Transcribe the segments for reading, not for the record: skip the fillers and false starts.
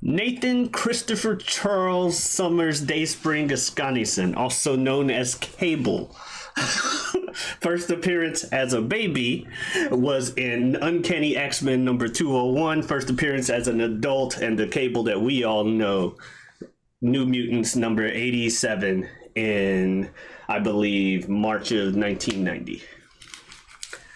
Nathan Christopher Charles Summers Dayspring Ascanison, also known as Cable. First appearance as a baby was in Uncanny X-Men number 201. First appearance as an adult and the Cable that we all know, New Mutants number 87 in, I believe, March of 1990.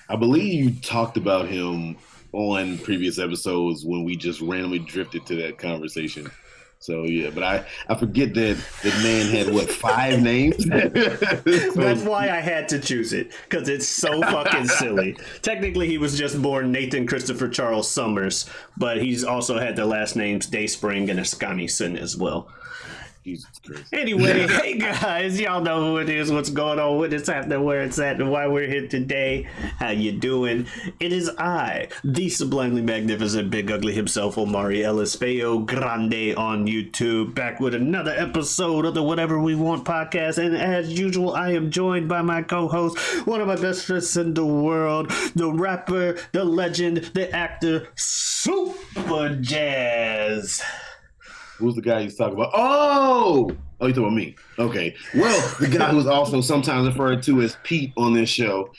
I believe you talked about him on previous episodes when we just randomly drifted to that conversation. So yeah, but I forget that the man had 5 names. That's why I had to choose it, because it's so fucking silly. Technically, he was just born Nathan Christopher Charles Summers, but he's also had the last names Dayspring and Ascanison as well. Jesus Christ. Anyway, hey guys, y'all know who it is, what's going on, what it's happening, where it's at, and why we're here today. How you doing? It is I, the sublimely magnificent big ugly himself, Omari Ellis, feogrande on YouTube, back with another episode of the Whatever We Want podcast. And as usual, I am joined by my co-host, one of my best friends in the world, the rapper, the legend, the actor, Superjaz. Who's the guy you talking about? Oh, you talking about me? Okay. Well, the guy who's also sometimes referred to as Pete on this show.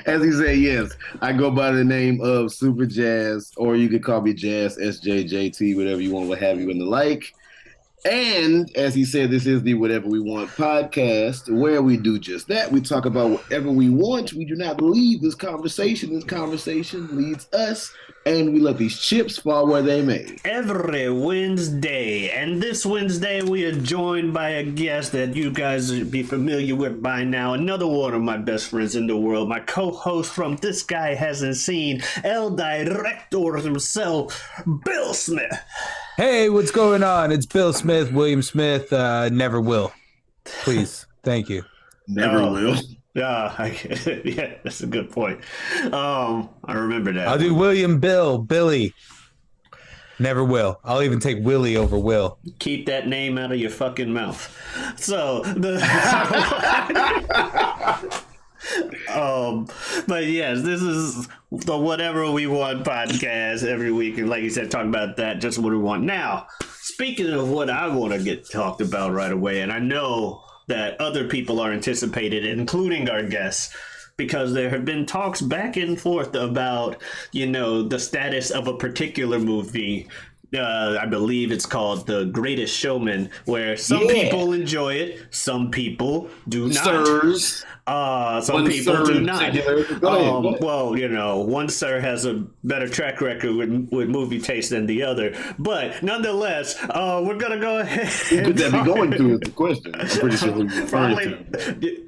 As he said, yes, I go by the name of Superjaz, or you could call me Jazz, SJJT, whatever you want, what have you, and the like. And as he said, this is the Whatever We Want podcast, where we do just that. We talk about whatever we want. We do not leave this conversation. This conversation leads us, and we let these chips fall where they may. Every Wednesday. And this Wednesday, we are joined by a guest that you guys should be familiar with by now. Another one of my best friends in the world. My co-host from This Guy Hasn't Seen, El Director himself, Bill Smith. Hey, what's going on? It's Bill Smith, William Smith, never will. Please. Thank you. Never will. Yeah, yeah, that's a good point. I remember that. I'll do William, Billy. Never will. I'll even take Willie over Will. Keep that name out of your fucking mouth. So, but yes, this is the Whatever We Want podcast every week, and like you said, talk about that, just what we want. Now, speaking of what I want to get talked about right away, and I know that other people are anticipated, including our guests, because there have been talks back and forth about, the status of a particular movie. I believe it's called The Greatest Showman, where some people enjoy it, some people do not. Sirs. Some people do not. Well, one sir has a better track record with movie taste than the other. But nonetheless, we're going to go ahead. Could that be going to is the question. I'm pretty sure we're referring to.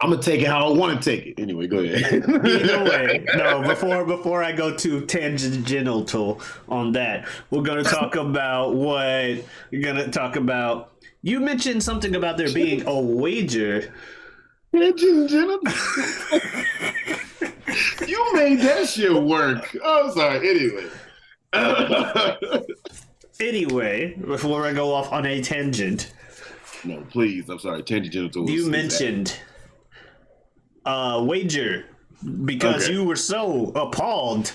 I'm gonna take it how I want to take it. Anyway, go ahead. Either way, no. Before I go too tangential on that, we're gonna talk about You mentioned something about there being a wager. Tangential. You made that shit work. Oh, I'm sorry. Anyway, before I go off on a tangent. No, please. I'm sorry. Tangential. You mentioned. Wager, because you were so appalled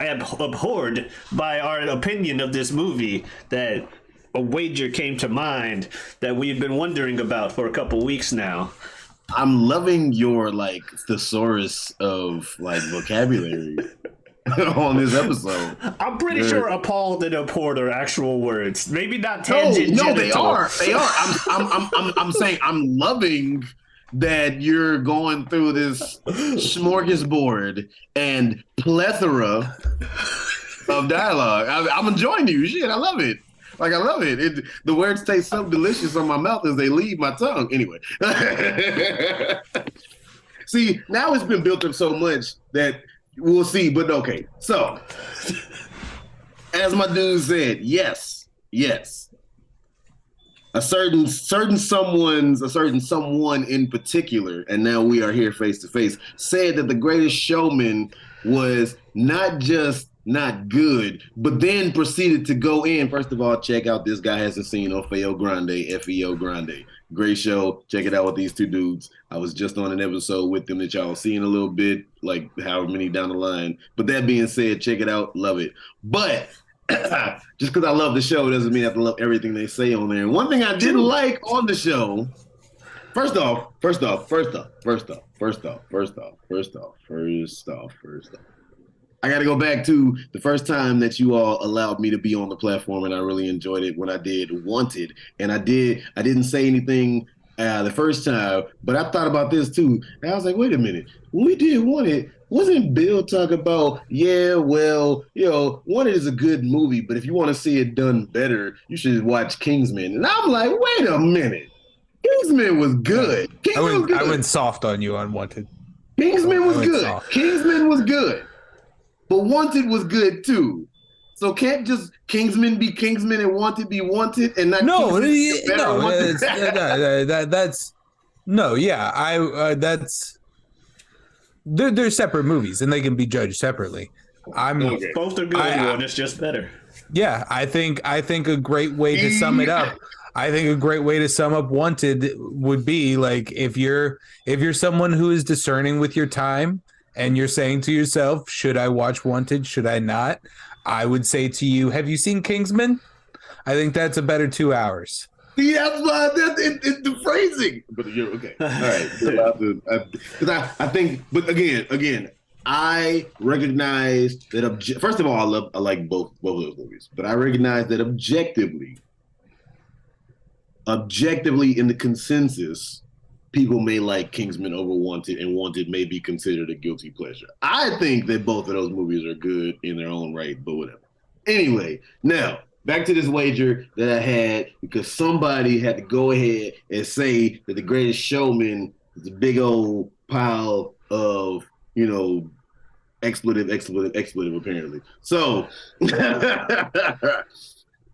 and abhorred by our opinion of this movie that a wager came to mind that we've been wondering about for a couple weeks now. I'm loving your thesaurus of vocabulary on this episode. I'm pretty sure appalled and abhorred are actual words. Maybe not tangent. No, they are. They are. I'm saying I'm loving that you're going through this smorgasbord and plethora of dialogue. I'm enjoying you. Shit, I love it. I love it. The words taste so delicious on my mouth as they leave my tongue. Anyway. See, now it's been built up so much that we'll see. But okay. So, as my dude said, yes. A certain someone in particular, and now we are here face to face, said that The Greatest Showman was not just not good, but then proceeded to go in. First of all, check out This Guy Hasn't Seen on feogrande, feogrande. Great show. Check it out with these two dudes. I was just on an episode with them that y'all seen a little bit, however many down the line. But that being said, check it out. Love it. But just because I love the show doesn't mean I have to love everything they say on there. And one thing I didn't like on the show, first off, I got to go back to the first time that you all allowed me to be on the platform, and I really enjoyed it when I did Wanted. And I didn't say anything the first time, but I thought about this too. And I was like, wait a minute. When we did Wanted, wasn't Bill talking about, Wanted is a good movie, but if you want to see it done better, you should watch Kingsman. And I'm like, wait a minute. Kingsman was good. I went soft on you on Wanted. Kingsman was good. Soft. Kingsman was good. But Wanted was good too. So can't just Kingsman be Kingsman and Wanted be Wanted and not they're separate movies and they can be judged separately. Both are good. One is just better. Yeah, I think a great way to sum it up. I think a great way to sum up Wanted would be like if you're someone who is discerning with your time and you're saying to yourself, should I watch Wanted? Should I not? I would say to you, have you seen Kingsman? I think that's a better 2 hours. Yeah, that's the phrasing. But you're okay. All right. Because I think, but again, I recognize that. First of all, I like both of those movies, but I recognize that objectively, in the consensus, people may like Kingsman over Wanted, and Wanted may be considered a guilty pleasure. I think that both of those movies are good in their own right, but whatever. Anyway, now back to this wager that I had, because somebody had to go ahead and say that The Greatest Showman is a big old pile of, expletive, apparently. So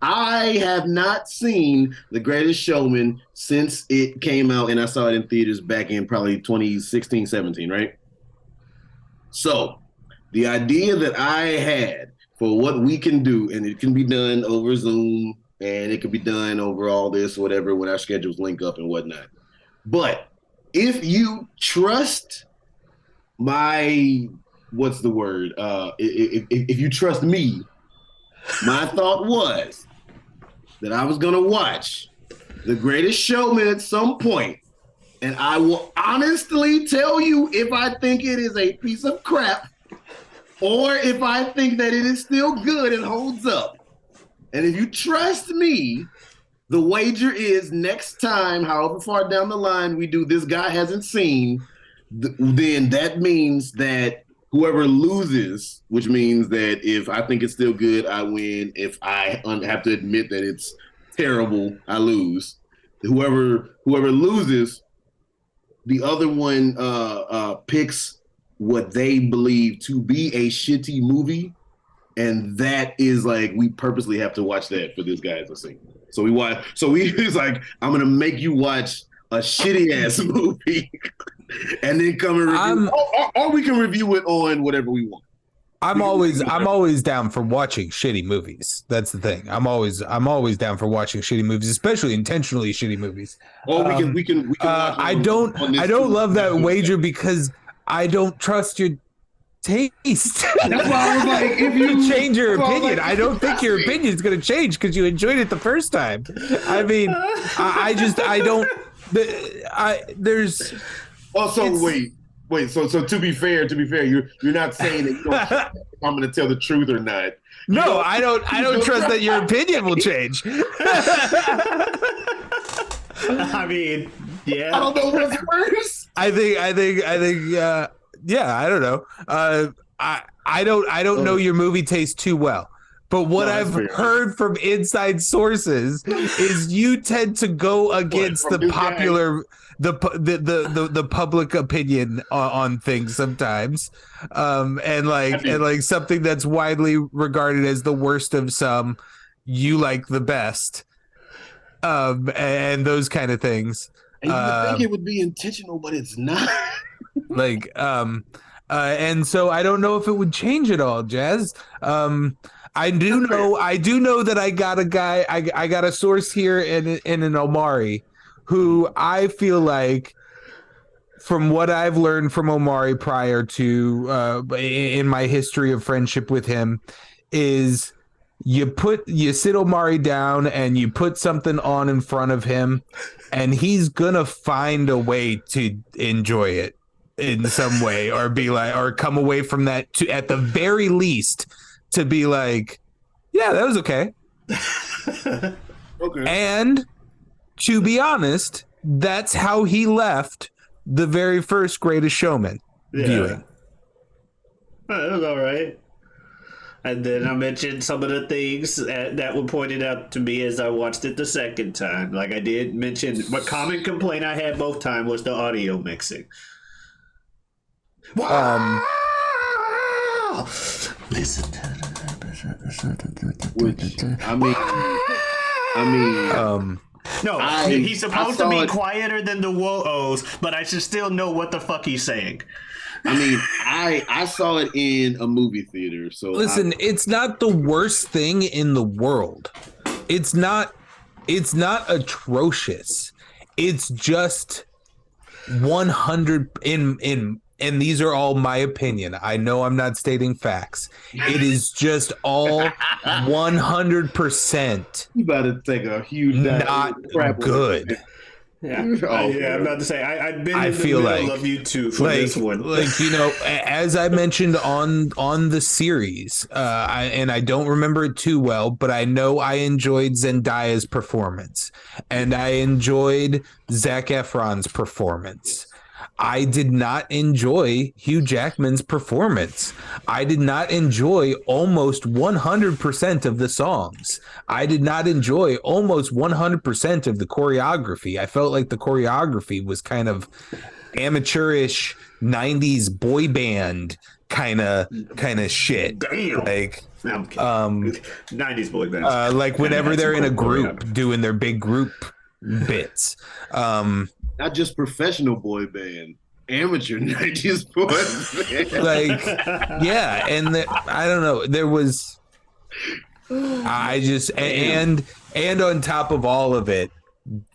I have not seen The Greatest Showman since it came out, and I saw it in theaters back in probably 2016, 17, right? So the idea that I had for what we can do, and it can be done over Zoom, and it can be done over all this, whatever, when our schedules link up and whatnot. But if you trust my, if you trust me, my thought was that I was going to watch The Greatest Showman at some point, and I will honestly tell you if I think it is a piece of crap or if I think that it is still good and holds up. And if you trust me, the wager is next time, however far down the line we do This Guy Hasn't Seen, then that means that whoever loses, which means that if I think it's still good, I win. If I have to admit that it's terrible, I lose. Whoever loses, the other one picks what they believe to be a shitty movie, and that is like we purposely have to watch that for This Guy Hasn't Seen. So he's like, I'm gonna make you watch a shitty ass movie. And then come and review, or we can review it on whatever we want. I'm always down for watching shitty movies. That's the thing. I'm always down for watching shitty movies, especially intentionally shitty movies. Or we can. I don't love that wager because I don't trust your taste. That's why I was like, if you change your opinion, I don't think your opinion is going to change because you enjoyed it the first time. I mean, I don't. There's. Also, wait. So to be fair, you're not saying that you don't trust if I'm going to tell the truth or not. No, I don't trust that your opinion will change. I mean, yeah. I don't know what's worse. I think. Yeah, I don't know. I don't know your movie taste too well. But what I've heard from inside sources is you tend to go against the popular, the public opinion on things sometimes, and like something that's widely regarded as the worst of some, you like the best, and those kind of things. And you would think it would be intentional, but it's not. And so I don't know if it would change at all, Jazz. I do know that I got a guy. I got a source here in an Omari, who I feel like, from what I've learned from Omari prior to in my history of friendship with him, is you sit Omari down and you put something on in front of him, and he's gonna find a way to enjoy it in some way, or be like, or come away from that to, at the very least, to be like, yeah, that was okay. Okay. And to be honest, that's how he left the very first Greatest Showman viewing. That was all right. And then I mentioned some of the things that were pointed out to me as I watched it the second time. Like I did mention, what common complaint I had both times was the audio mixing. Listen. Which, No, he's supposed to be quieter than the Woos, but I should still know what the fuck he's saying. I mean, I saw it in a movie theater. So listen, it's not the worst thing in the world. It's not atrocious. It's just 100 and these are all my opinion. I know I'm not stating facts. It is just all 100%. You about to take a huge not good. Yeah, I'm about to say I've been in the feel middle like, of you two for this one. Like, you know, as I mentioned on the series, I don't remember it too well, but I know I enjoyed Zendaya's performance, and I enjoyed Zac Efron's performance. I did not enjoy Hugh Jackman's performance. I did not enjoy almost 100% of the songs. I did not enjoy almost 100% of the choreography. I felt like the choreography was kind of amateurish 90s boy band kind of shit. Damn. Like 90s boy band. like whenever they're in a group doing their big group bits. Not just professional boy band, amateur 90s boy band. Like, yeah, and I don't know. There was, I just and on top of all of it,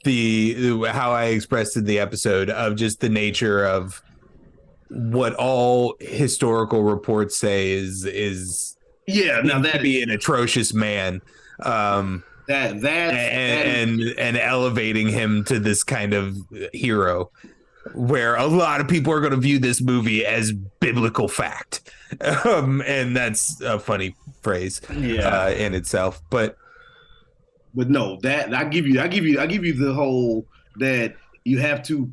how I expressed in the episode of just the nature of what all historical reports say is now that be an atrocious man. And elevating him to this kind of hero, where a lot of people are going to view this movie as biblical fact, and that's a funny phrase in itself. But no, that I give you the whole that you have to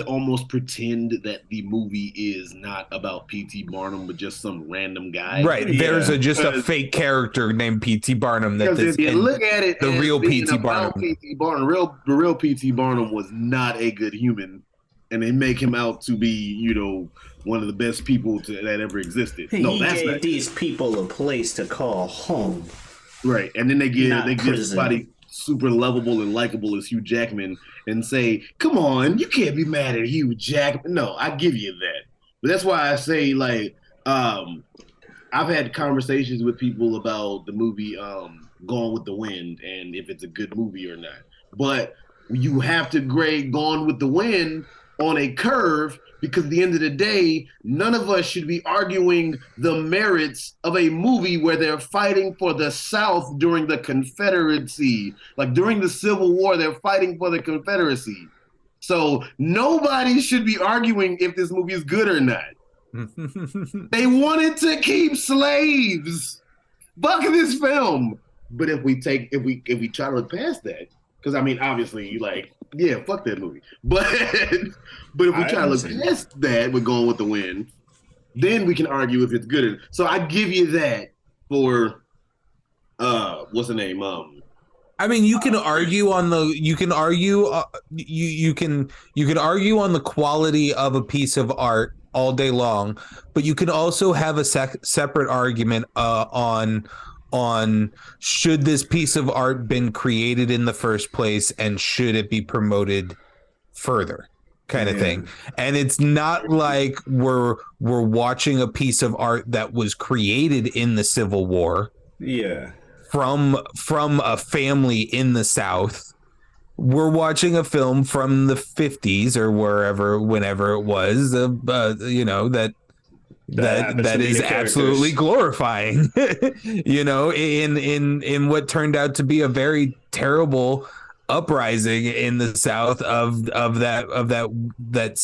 almost pretend that the movie is not about P.T. Barnum, but just some random guy. Right. There's just a fake character named P.T. Barnum. If you look at it, the real P.T. Barnum. The real P.T. Barnum was not a good human, and they make him out to be, you know, one of the best people that ever existed. He gave these people a place to call home. Right, and then they give somebody super lovable and likable as Hugh Jackman and say, come on, you can't be mad at Hugh Jackman. No, I give you that. But that's why I say, like, I've had conversations with people about the movie Gone with the Wind and if it's a good movie or not. But you have to grade Gone with the Wind on a curve, because at the end of the day, none of us should be arguing the merits of a movie where they're fighting for the South during the Confederacy. Like during the Civil War, they're fighting for the Confederacy. So nobody should be arguing if this movie is good or not. They wanted to keep slaves. Fuck this film. But if we try to look past that, because I mean, obviously, you like, yeah, fuck that movie. But if we try to look past that, we're Going with the Wind, then we can argue if it's good. So I give you that for what's the name? I mean, you can argue on the you can argue on the quality of a piece of art all day long, but you can also have a separate argument on should this piece of art been created in the first place and should it be promoted further, kind of thing. And it's not like we're watching a piece of art that was created in the Civil War from a family in the South. We're watching a film from the 50s or whenever it was, that that is absolutely glorifying. You know, in what turned out to be a very terrible uprising in the South of that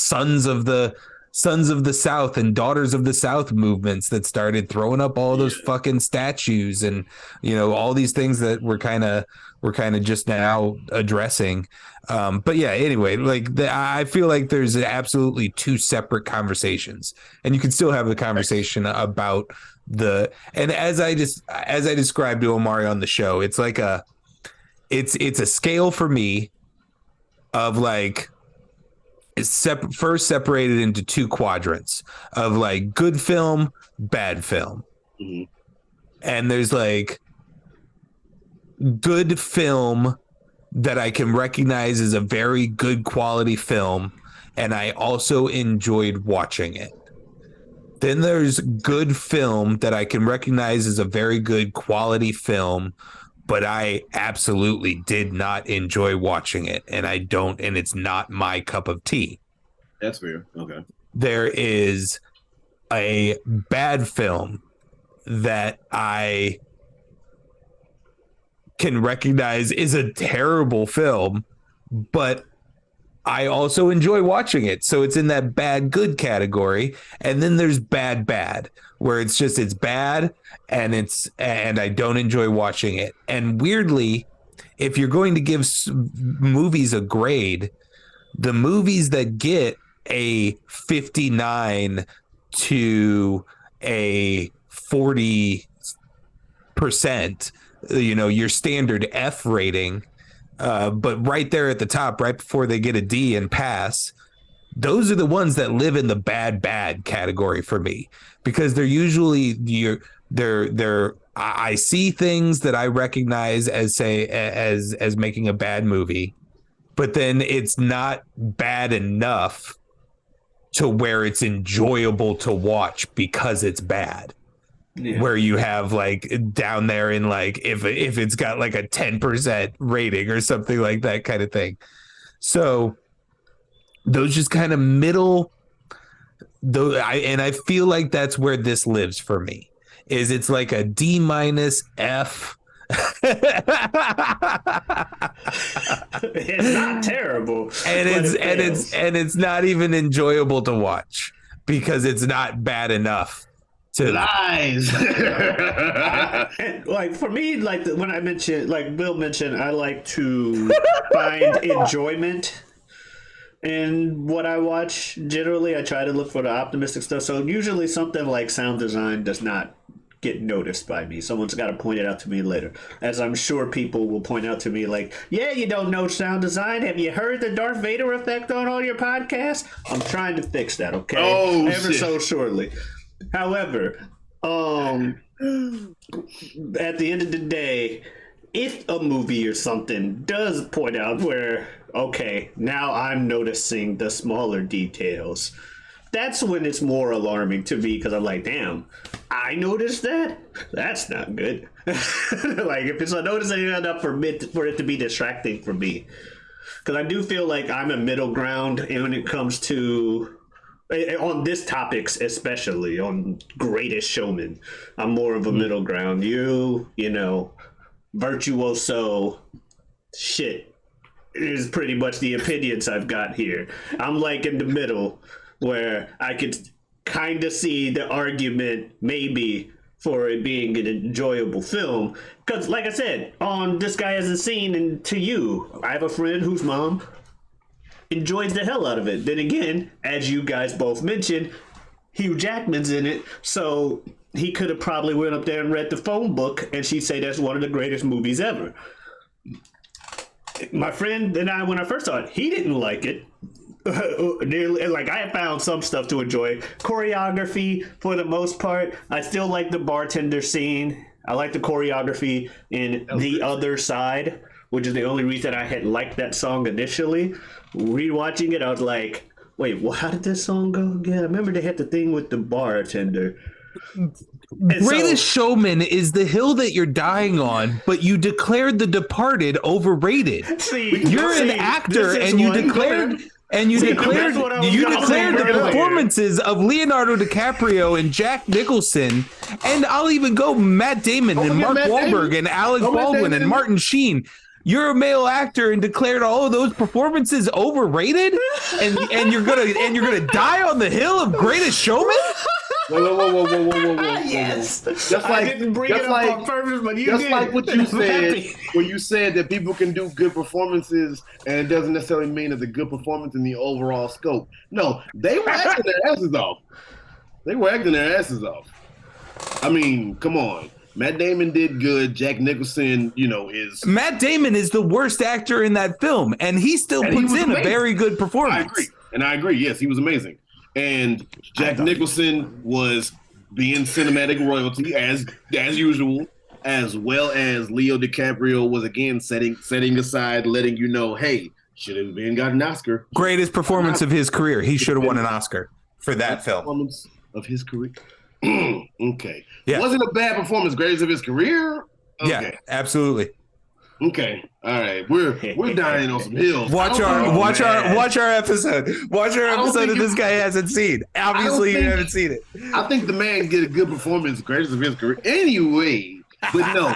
Sons of the South and Daughters of the South movements that started throwing up all those fucking statues and, you know, all these things that we're kind of just now addressing. But yeah, anyway, like I feel like there's absolutely two separate conversations, and you can still have the conversation about and as I described to Omari on the show, it's like it's a scale for me of like, first separated into two quadrants of like good film, bad film. Mm-hmm. And there's like good film that I can recognize as a very good quality film, and I also enjoyed watching it. Then there's good film that I can recognize as a very good quality film, but I absolutely did not enjoy watching it, and it's not my cup of tea. That's fair. Okay. There is a bad film that I can recognize is a terrible film, but I also enjoy watching it. So it's in that bad good category. And then there's bad, where it's bad and I don't enjoy watching it. And weirdly, if you're going to give movies a grade, the movies that get a 59 to a 40%, you know, your standard F rating, but right there at the top, right before they get a D and pass, those are the ones that live in the bad category for me, because they're usually I see things that I recognize as making a bad movie, but then it's not bad enough to where it's enjoyable to watch because it's bad. Yeah. Where you have like down there in like if it's got like a 10% rating or something like that kind of thing. So those just kind of middle, though, I feel like that's where this lives for me. It's like a D minus F. It's not terrible, and it's not even enjoyable to watch because it's not bad enough. Lies. Like for me, like when I mentioned, like Bill mentioned, I like to find enjoyment in what I watch. Generally, I try to look for the optimistic stuff. So usually something like sound design does not get noticed by me. Someone's got to point it out to me later, as I'm sure people will point out to me like, yeah, you don't know sound design. Have you heard the Darth Vader effect on all your podcasts? I'm trying to fix that, okay? Ever so shortly. However, at the end of the day, if a movie or something does point out where, okay, now I'm noticing the smaller details, that's when it's more alarming to me, because I'm like, damn, I noticed that? That's not good. Like, if it's noticing enough for it to be distracting for me. Because I do feel like I'm a middle ground when it comes to, on this topics, especially on Greatest Showman, I'm more of a middle ground. You know, virtuoso shit is pretty much the opinions I've got here. I'm like in the middle, where I could kind of see the argument maybe for it being an enjoyable film. Because like I said, on This Guy Hasn't Seen, and to you, I have a friend whose mom enjoys the hell out of it. Then again, as you guys both mentioned, Hugh Jackman's in it, so he could have probably went up there and read the phone book, and she'd say that's one of the greatest movies ever. My friend and I, when I first saw it, he didn't like it. Like, I found some stuff to enjoy. Choreography, for the most part, I still like the bartender scene. I like the choreography in The Other Side, which is the only reason I had liked that song initially. Rewatching it, I was like, wait, well, how did this song go again? I remember they had the thing with the bartender. Greatest Showman is the hill that you're dying on, but you declared The Departed overrated. You're an actor and you declared And you See, declared that's what I was you gonna declared say the earlier. performances of Leonardo DiCaprio and Jack Nicholson, and I'll even go Matt Damon Don't and forget Mark Matt Wahlberg Damon. and Alec Don't Matt Baldwin Damon. and Martin Sheen. You're a male actor and declared all of those performances overrated, and you're gonna die on the hill of Greatest Showman. Whoa. Yes. Just I like, didn't bring just it up like, on purpose, but you just did. like what you I'm said, happy. when you said that people can do good performances, and it doesn't necessarily mean it's a good performance in the overall scope. No, they were acting their asses off. They were acting their asses off. I mean, come on. Matt Damon did good. Jack Nicholson, is. Matt Damon is the worst actor in that film, and he still puts in a very good performance. I agree. Yes, he was amazing. And Jack Nicholson was being cinematic royalty as usual, as well as Leo DiCaprio was again setting aside, letting you know, hey, should have been got an Oscar. Greatest performance of his career. He should have won an Oscar for that film. Performance of his career. Okay. Yeah. Wasn't a bad performance. Greatest of his career. Okay. Yeah, absolutely. Okay. All right. We're dying on some hills. Watch our episode. Watch our episode that this guy hasn't seen. Obviously, you haven't seen it. I think the man did a good performance, greatest of his career. Anyway, but no,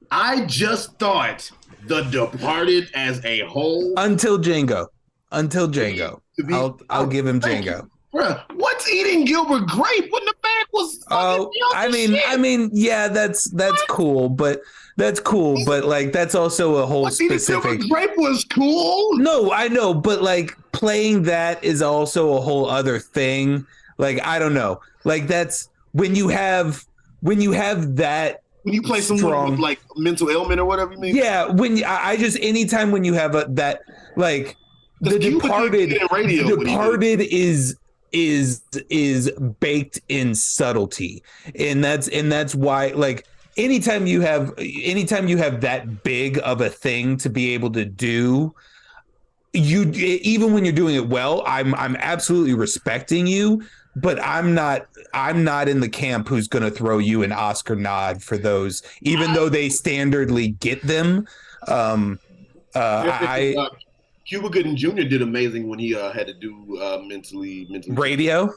I just thought The Departed as a whole. Until Django. I'll give him Django. Bruh, what's eating Gilbert Grape when the man was? I mean, yeah, that's cool, but like that's also a whole what's eating specific. Gilbert Grape was cool. No, I know, but like playing that is also a whole other thing. Like I don't know, like that's when you have that. When you play someone with like mental ailment or whatever you mean. Yeah, I just anytime when you have that like The Departed is baked in subtlety, and that's why like anytime you have that big of a thing to be able to do, you even when you're doing it well, I'm absolutely respecting you, but I'm not in the camp who's going to throw you an Oscar nod for those, even though they standardly get them. Cuba Gooding Jr. did amazing when he had to do mentally radio.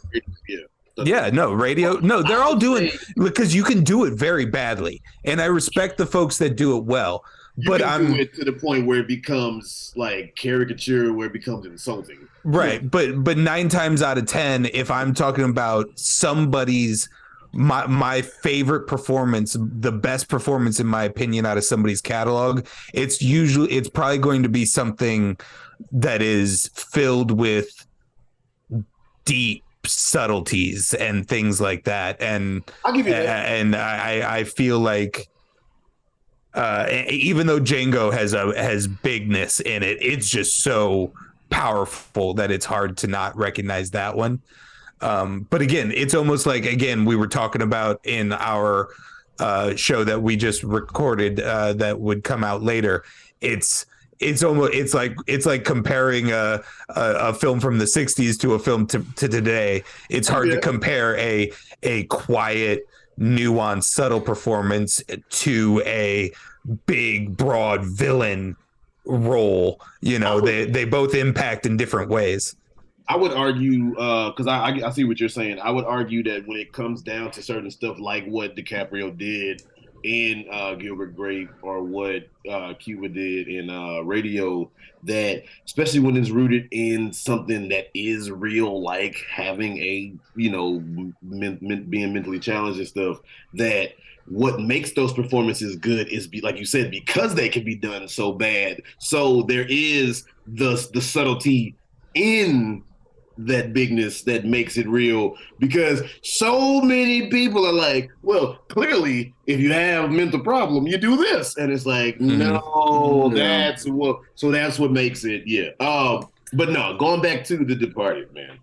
Yeah, no, radio. No, they're all doing because you can do it very badly, and I respect the folks that do it well. But I'm do it to the point where it becomes like caricature, where it becomes insulting. Right, yeah. But 9 times out of 10, if I'm talking about somebody's my favorite performance, the best performance in my opinion out of somebody's catalog, it's probably going to be something that is filled with deep subtleties and things like that. And I'll give you that. And I feel like even though Django has bigness in it, it's just so powerful that it's hard to not recognize that one. But again, it's almost like, again, we were talking about in our show that we just recorded that would come out later. It's like comparing a film from the 60s to a film to today. It's hard to compare a quiet, nuanced, subtle performance to a big, broad villain role. They both impact in different ways. I would argue, because I see what you're saying. I would argue that when it comes down to certain stuff like what DiCaprio did in Gilbert Grape or what Cuba did in Radio, that especially when it's rooted in something that is real, like having a, being mentally challenged and stuff, that what makes those performances good is, like you said, because they can be done so bad. So there is the subtlety in that bigness that makes it real, because so many people are like, well, clearly if you have a mental problem, you do this, and it's like, no, that's what makes it. But no, going back to The Departed, man.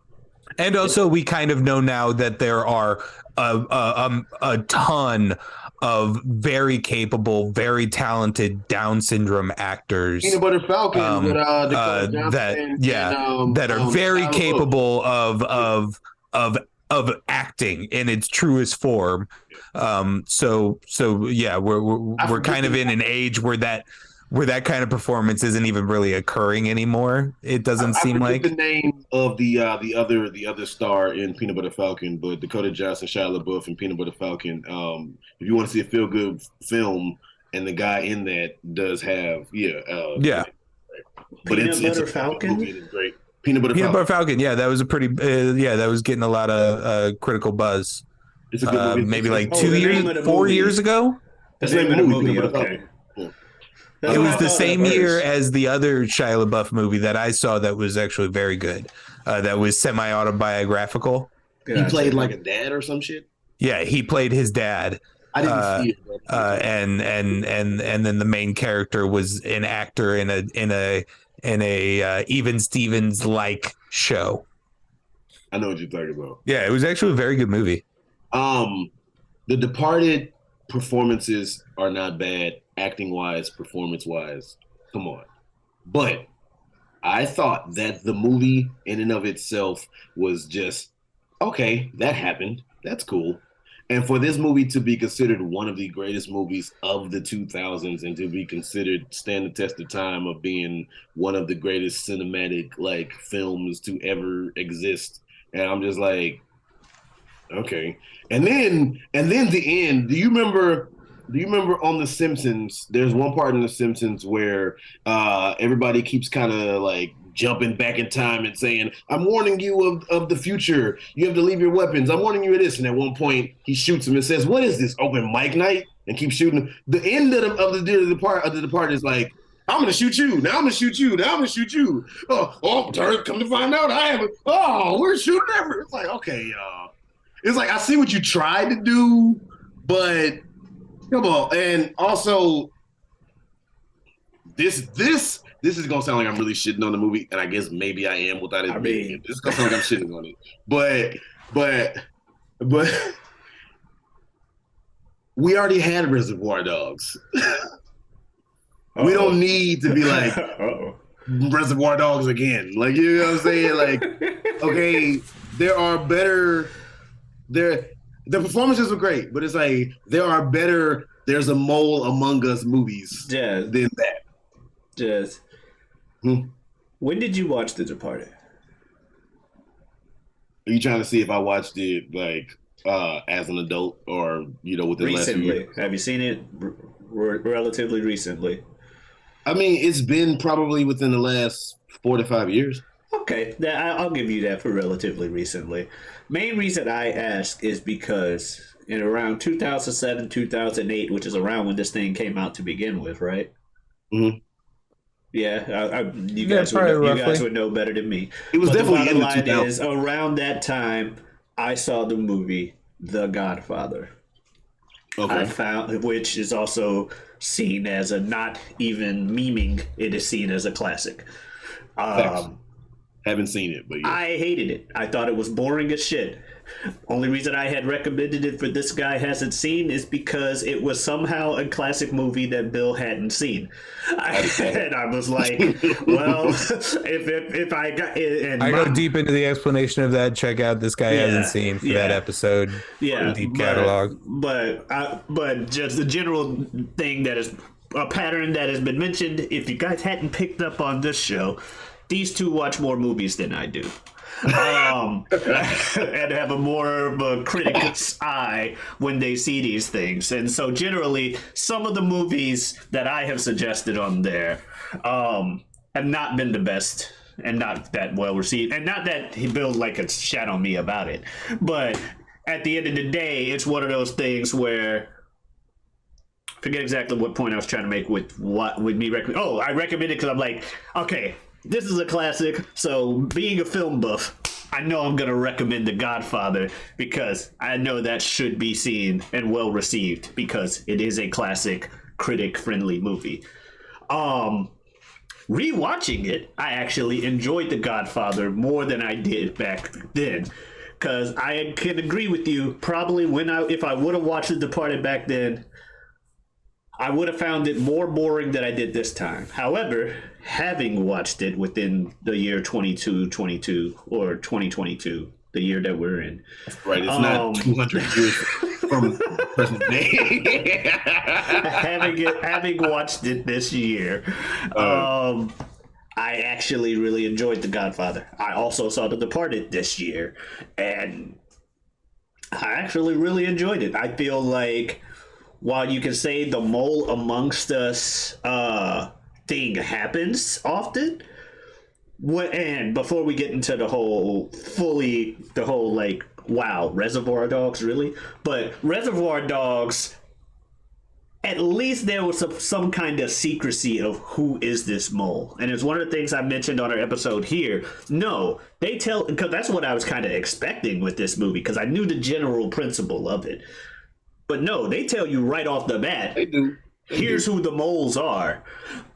And also we kind of know now that there are a ton of very capable, very talented Down syndrome actors. Peanut Butter Falcon with that are very capable of acting in its truest form. So yeah, we're kind of in an age where where that kind of performance isn't even really occurring anymore. It doesn't seem I like the name of the other star in Peanut Butter Falcon, but Dakota Johnson, Shia LaBeouf in Peanut Butter Falcon. If you want to see a feel good film, and the guy in that does have yeah. But Peanut Butter a Falcon? movie. It's great. Peanut Butter Falcon. Yeah, that was a pretty. That was getting a lot of critical buzz. It's a good movie. Maybe like the name of the 4 movie. years ago. The name of the movie. Peanut Butter Okay. Falcon. That's It what was I the thought same at year first. as the other Shia LaBeouf movie that I saw that was actually very good. That was semi-autobiographical. He played like a dad or some shit. Yeah, he played his dad. I didn't see it. And then the main character was an actor in a Even Stevens like show. I know what you're talking about. Yeah, it was actually a very good movie. The Departed performances are not bad, acting wise, performance wise. Come on, but I thought that the movie in and of itself was just okay. That happened. That's cool. And for this movie to be considered one of the greatest movies of the 2000s and to be considered stand the test of time of being one of the greatest cinematic like films to ever exist. And I'm just like, okay. And then the end. Do you remember on The Simpsons, there's one part in The Simpsons where everybody keeps kind of like jumping back in time and saying, I'm warning you of the future. You have to leave your weapons. I'm warning you of this. And at one point, he shoots him and says, what is this, open mic night? And keeps shooting him. The end of the Departed is like, I'm going to shoot you. Now I'm going to shoot you. Now I'm going to shoot you. Come to find out, I haven't. Oh, we're shooting ever. It's like, okay, y'all. It's like, I see what you tried to do, but come on. And also, this is gonna sound like I'm really shitting on the movie, and I guess maybe I am without it. This is gonna sound like I'm shitting on it, but we already had Reservoir Dogs. We don't need to be like Reservoir Dogs again. Like, you know what I'm saying? Like, okay, there are better. The performances were great, but it's like there are better. There's a Mole Among Us movies than that. Jazz. When did you watch The Departed? Are you trying to see if I watched it like as an adult or within the last few years? Have you seen it relatively recently? I mean, it's been probably within the last 4 to 5 years. Okay, I'll give you that for relatively recently. Main reason I ask is because in around 2007, 2008, which is around when this thing came out to begin with, right? Mm-hmm. Yeah, you guys would know better than me. It was definitely in the 2000s. Is around that time I saw the movie The Godfather. Okay. I found, which is also seen as a, not even memeing, it is seen as a classic. Haven't seen it, but yeah. I hated it. I thought it was boring as shit. Only reason I had recommended it for this guy hasn't seen is because it was somehow a classic movie that Bill hadn't seen. And I was like, well, if I got it, I go deep into the explanation of that. Check out This Guy Hasn't Seen for that episode. Yeah, deep catalog. But just the general thing that is a pattern that has been mentioned. If you guys hadn't picked up on this show, these two watch more movies than I do. And have a more of a critic's eye when they see these things. And so generally, some of the movies that I have suggested on there have not been the best and not that well received. And not that Bill like a shat on me about it. But at the end of the day, it's one of those things where I forget exactly what point I was trying to make with what would me recommend. Oh, I recommend it because I'm like, okay, this is a classic, so being a film buff, I know I'm going to recommend The Godfather because I know that should be seen and well received because it is a classic, critic-friendly movie. Rewatching it, I actually enjoyed The Godfather more than I did back then because I can agree with you, probably if I would have watched The Departed back then, I would have found it more boring than I did this time. However, having watched it within the year 2022 or 2022, the year that we're in. Right, it's not 200 years from present day. having watched it this year, I actually really enjoyed The Godfather. I also saw The Departed this year, and I actually really enjoyed it. I feel like while you can say the mole amongst us thing happens often, and before we get into the whole like, wow, Reservoir Dogs, really? But Reservoir Dogs, at least there was some kind of secrecy of who is this mole. And it's one of the things I mentioned on our episode here. No, they tell, because that's what I was kind of expecting with this movie, because I knew the general principle of it. But no, they tell you right off the bat. They do. Here's who the moles are.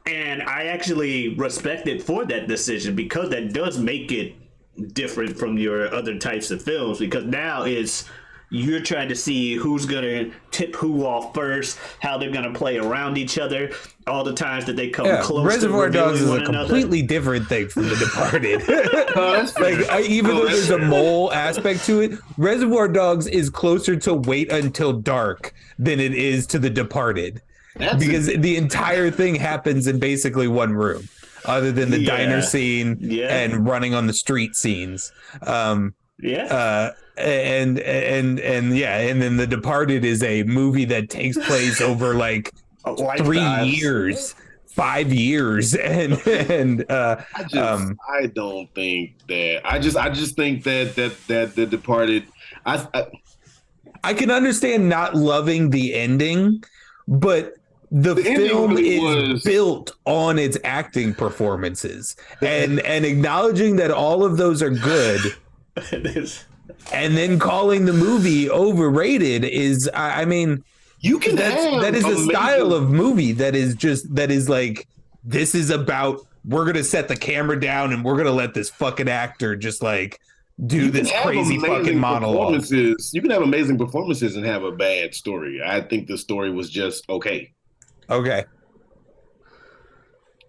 And I actually respect it for that decision, because that does make it different from your other types of films, because now you're trying to see who's going to tip who off first, how they're going to play around each other, all the times that they come close. Reservoir to Dogs is a another. completely different thing from The Departed. Even though there's a mole aspect to it, Reservoir Dogs is closer to Wait Until Dark than it is to The Departed. Because the entire thing happens in basically one room, other than the diner scene and running on the street scenes. And then The Departed is a movie that takes place over like 3 years, 5 years, I don't think that. I just think that The Departed. I can understand not loving the ending, but the film is built on its acting performances, and acknowledging that all of those are good. And then calling the movie overrated is, I mean, that is a style of movie that is like, this is about, we're going to set the camera down and we're going to let this fucking actor just like do this crazy fucking monologue. You can have amazing performances and have a bad story. I think the story was just okay. Okay.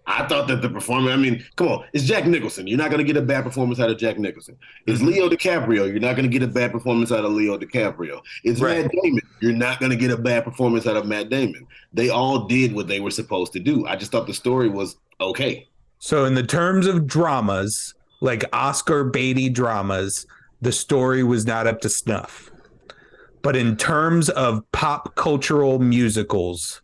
I thought that the performance, I mean, come on, it's Jack Nicholson. You're not going to get a bad performance out of Jack Nicholson. It's Leo DiCaprio. You're not going to get a bad performance out of Leo DiCaprio. It's Matt Damon. You're not going to get a bad performance out of Matt Damon. They all did what they were supposed to do. I just thought the story was okay. So in the terms of dramas, like Oscar Beatty dramas, the story was not up to snuff. But in terms of pop cultural musicals,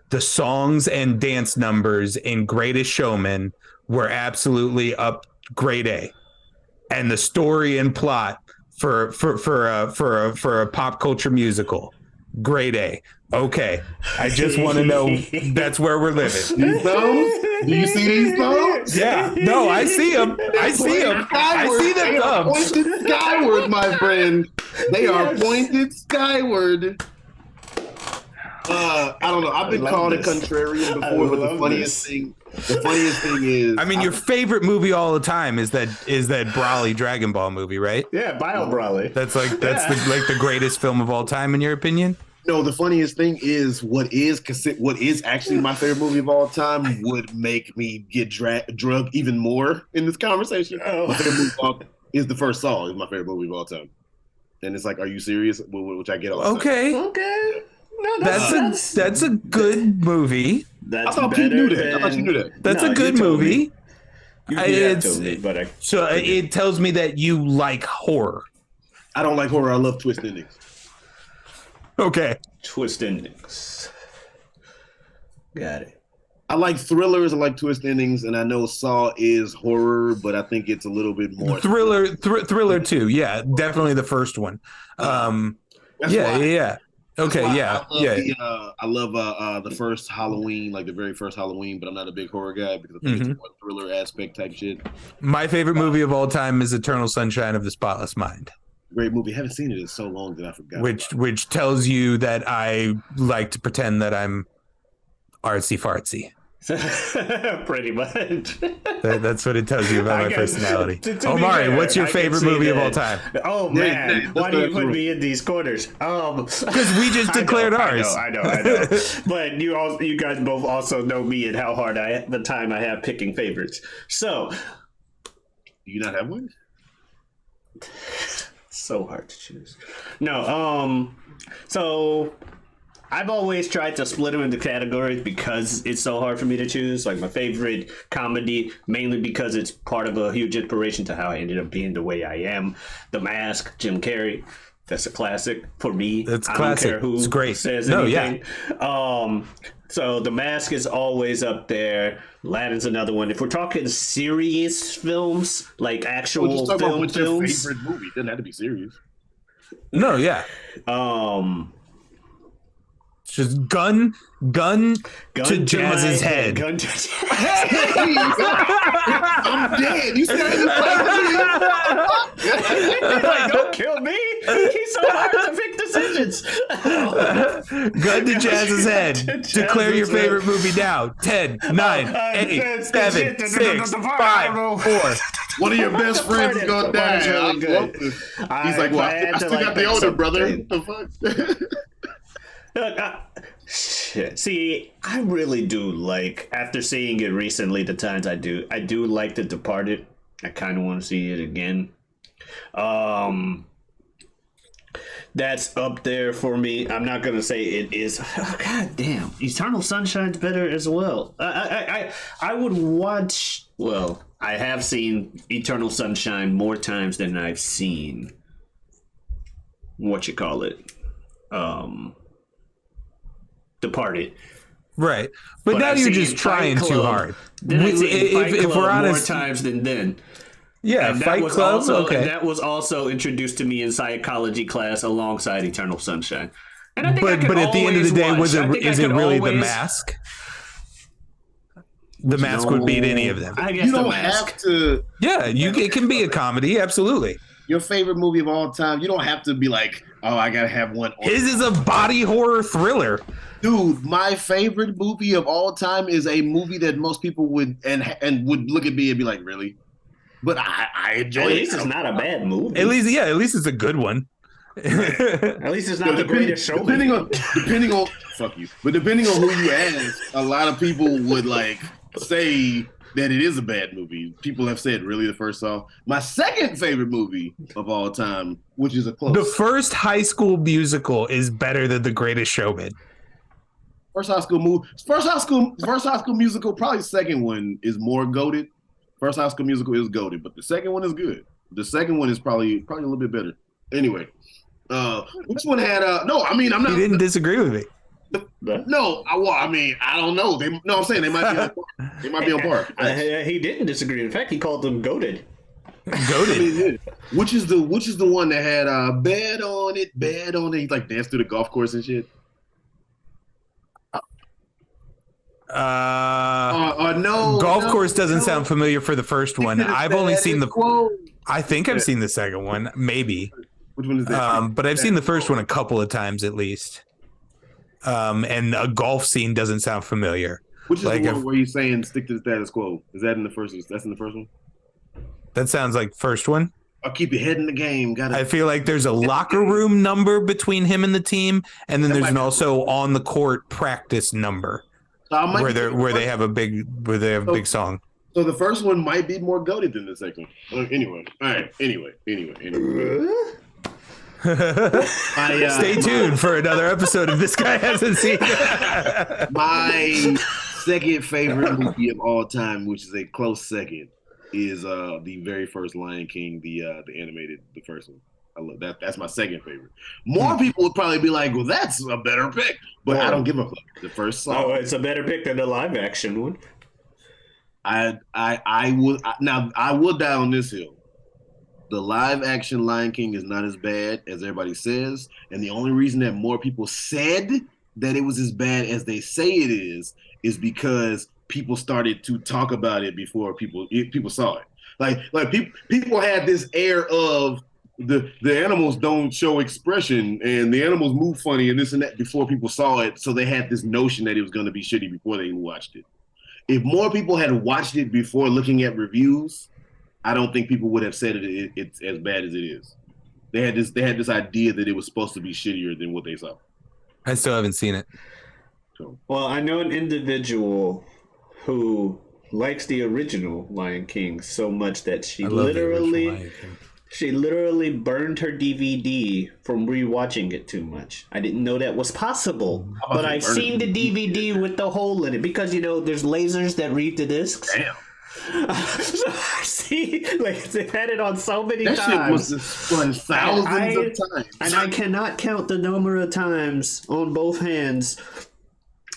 the songs and dance numbers in Greatest Showman were absolutely up grade A, and the story and plot for a pop culture musical, grade A. Okay, I just want to know that's where we're living. These thumbs? Do you see these thumbs? Yeah, no, I see them. I see them. I see them thumbs. Pointed skyward, my friend. They are pointed skyward. I don't know. I've been called a contrarian before, but the funniest thing is, I mean, your favorite movie all the time is that Broly Dragon Ball movie, right? Yeah, Bio Broly. That's the greatest film of all time in your opinion? No, the funniest thing is what is actually my favorite movie of all time would make me get drugged even more in this conversation. My favorite movie of all is The First Saw. Is my favorite movie of all time, and it's like, are you serious? Which I get all the time. Okay. No, that's a good movie. I thought you knew that. I thought you knew that. That's a good movie. So it tells me that you like horror. I don't like horror. I love twist endings. Okay. Twist endings. Got it. I like thrillers. I like twist endings, and I know Saw is horror, but I think it's a little bit more thriller too. Yeah, definitely the first one. Yeah. Okay, I love the first Halloween, like the very first Halloween, but I'm not a big horror guy because I think it's more thriller aspect type shit. My favorite movie of all time is Eternal Sunshine of the Spotless Mind. Great movie. I haven't seen it in so long that I forgot. Which tells you that I like to pretend that I'm artsy fartsy. Pretty much. That's what it tells you about my personality. Omari, what's your favorite movie of all time? Oh man, why do you put me in these corners? Because we just declared ours. I know. But you guys both also know me and how hard the time I have picking favorites. So, do you not have one? So hard to choose. No, so I've always tried to split them into categories because it's so hard for me to choose. Like my favorite comedy, mainly because it's part of a huge inspiration to how I ended up being the way I am. The Mask, Jim Carrey. That's a classic for me. That's I classic. Don't care who it's great. says anything. So The Mask is always up there. Aladdin's another one. If we're talking serious films, like actual just films, your favorite movie. It doesn't have to be serious. No, yeah. It's just gun to Jazz's head. Gun to I'm dead. You said it like, don't kill me. He's so hard to make decisions. Gun to Jazz's head. Declare your favorite movie now. 10, 9, 8, 7, 6, 5, 4. One of your best friends is gonna die. Really good. He's like, well, I still got the older brother. The fuck? Look, shit. See, I really do like, after seeing it recently, the times I do like The Departed. I kind of want to see it again. That's up there for me. I'm not gonna say it is. Oh, God damn, Eternal Sunshine's better as well. I would watch. Well, I have seen Eternal Sunshine more times than I've seen. What you call it? Departed. Right, but now you're just trying too hard. If we're honest, more times than then. Yeah, and Fight Club. Also, okay, that was also introduced to me in psychology class alongside Eternal Sunshine. And I think but at the end of the day, is it really always... The Mask? The Mask would beat any of them. I guess you don't have to. Yeah, it can be a comedy. Absolutely. Your favorite movie of all time. You don't have to be like, oh, I gotta have one. His is a body horror thriller. Dude, my favorite movie of all time is a movie that most people would and would look at me and be like, really? But I enjoy it. At least it's not a bad movie. At least it's a good one. At least it's not the greatest show. Depending on fuck you. But depending on who you ask, a lot of people would like say that it is a bad movie. People have said really the first song. My second favorite movie of all time, which is a close. The first High School Musical is better than The Greatest Showman. First high school musical, probably the second one is more goated. First high school musical is goated, but the second one is good. The second one is probably a little bit better. Anyway, which one had no, I mean I'm not. You didn't disagree with me. No, I don't know. I'm saying they might be on par. They might be on par. He didn't disagree. In fact, he called them goated. Goated. Which is the one that had bad on it. He like danced through the golf course and shit. No. Golf course doesn't sound familiar for the first one. I've only seen the. Quote. I think I've seen the second one, maybe. Which one is that? But I've seen the first one a couple of times at least. And a golf scene doesn't sound familiar. Which is like the one where he's saying stick to the status quo? Is that in the first? That's in the first one. That sounds like first one. I'll keep your head in the game. I feel like there's a locker room number between him and the team, and then there's an also on the court practice number where they have a big song. So the first one might be more goated than the second. Anyway, all right. Anyway. Stay tuned for another episode of This Guy Hasn't Seen. My second favorite movie of all time, which is a close second, is the very first Lion King, the animated, the first one. I love that. That's my second favorite. More people would probably be like, "Well, that's a better pick," but I don't give a fuck. The first song. Oh, it's a better pick than the live action one. I will die on this hill. The live action Lion King is not as bad as everybody says, and the only reason that more people said that it was as bad as they say it is because people started to talk about it before people saw it. Like people had this air of the animals don't show expression and the animals move funny and this and that before people saw it, so they had this notion that it was going to be shitty before they watched it. If more people had watched it before looking at reviews, I don't think people would have said it's as bad as it is. They had this idea that it was supposed to be shittier than what they saw. I still haven't seen it. So. Well, I know an individual who likes the original Lion King so much that she literally She literally burned her DVD from rewatching it too much. I didn't know that was possible, but I've seen the DVD with the hole in it because there's lasers that read the discs. Damn. So I see, like they've had it on so many That times. shit was spun thousands of times. And I cannot count the number of times on both hands.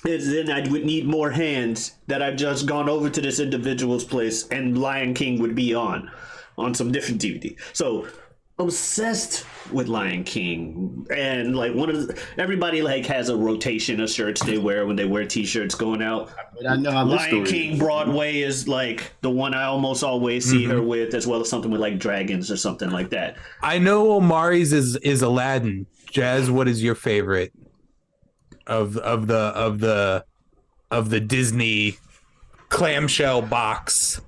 And then I would need more hands that I've just gone over to this individual's place and Lion King would be on some different DVD. So obsessed with Lion King, and like everybody like has a rotation of shirts they wear when they wear t-shirts going out. I know how this Lion King Broadway is like the one I almost always see her with, as well as something with like dragons or something like that. I know Omari's is Aladdin. Jazz, what is your favorite of the Disney clamshell box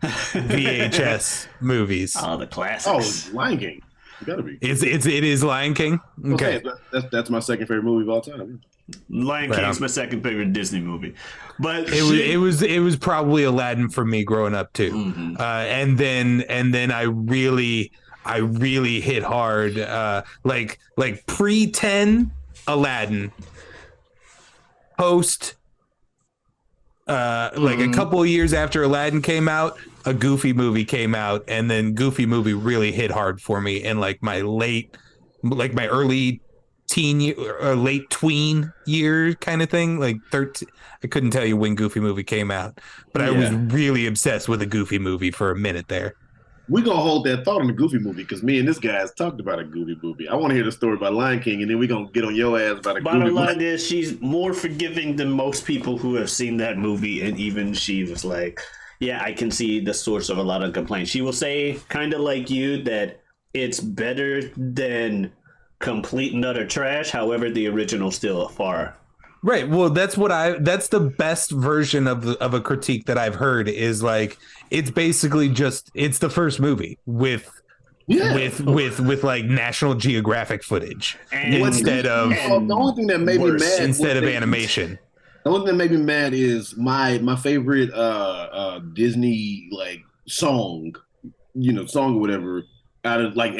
VHS movies? Oh, the classics. Oh, Lion King. You gotta be. It is Lion King. Okay, That's my second favorite movie of all time. Lion King's my second favorite Disney movie, but it was probably Aladdin for me growing up too. Mm-hmm. And then I really hit hard like pre-10 Aladdin, post like a couple of years after Aladdin came out, a Goofy movie came out, and then Goofy movie really hit hard for me in like my early teen year, or late tween year kind of thing, like 13. I couldn't tell you when Goofy movie came out, but I was really obsessed with a Goofy movie for a minute there. We're going to hold that thought on the Goofy movie because me and this guy has talked about a Goofy movie. I want to hear the story about Lion King, and then we're going to get on your ass about a Goofy movie. Bottom line is, she's more forgiving than most people who have seen that movie, and even she was like, yeah, I can see the source of a lot of complaints. She will say, kind of like you, that it's better than complete and utter trash. However, the original's still far. Right. Well, that's the best version of a critique that I've heard, is like, it's basically just, it's the first movie with like National Geographic footage instead of the only thing that made me mad instead of animation. The only thing that made me mad is my favorite Disney like song or whatever, out of like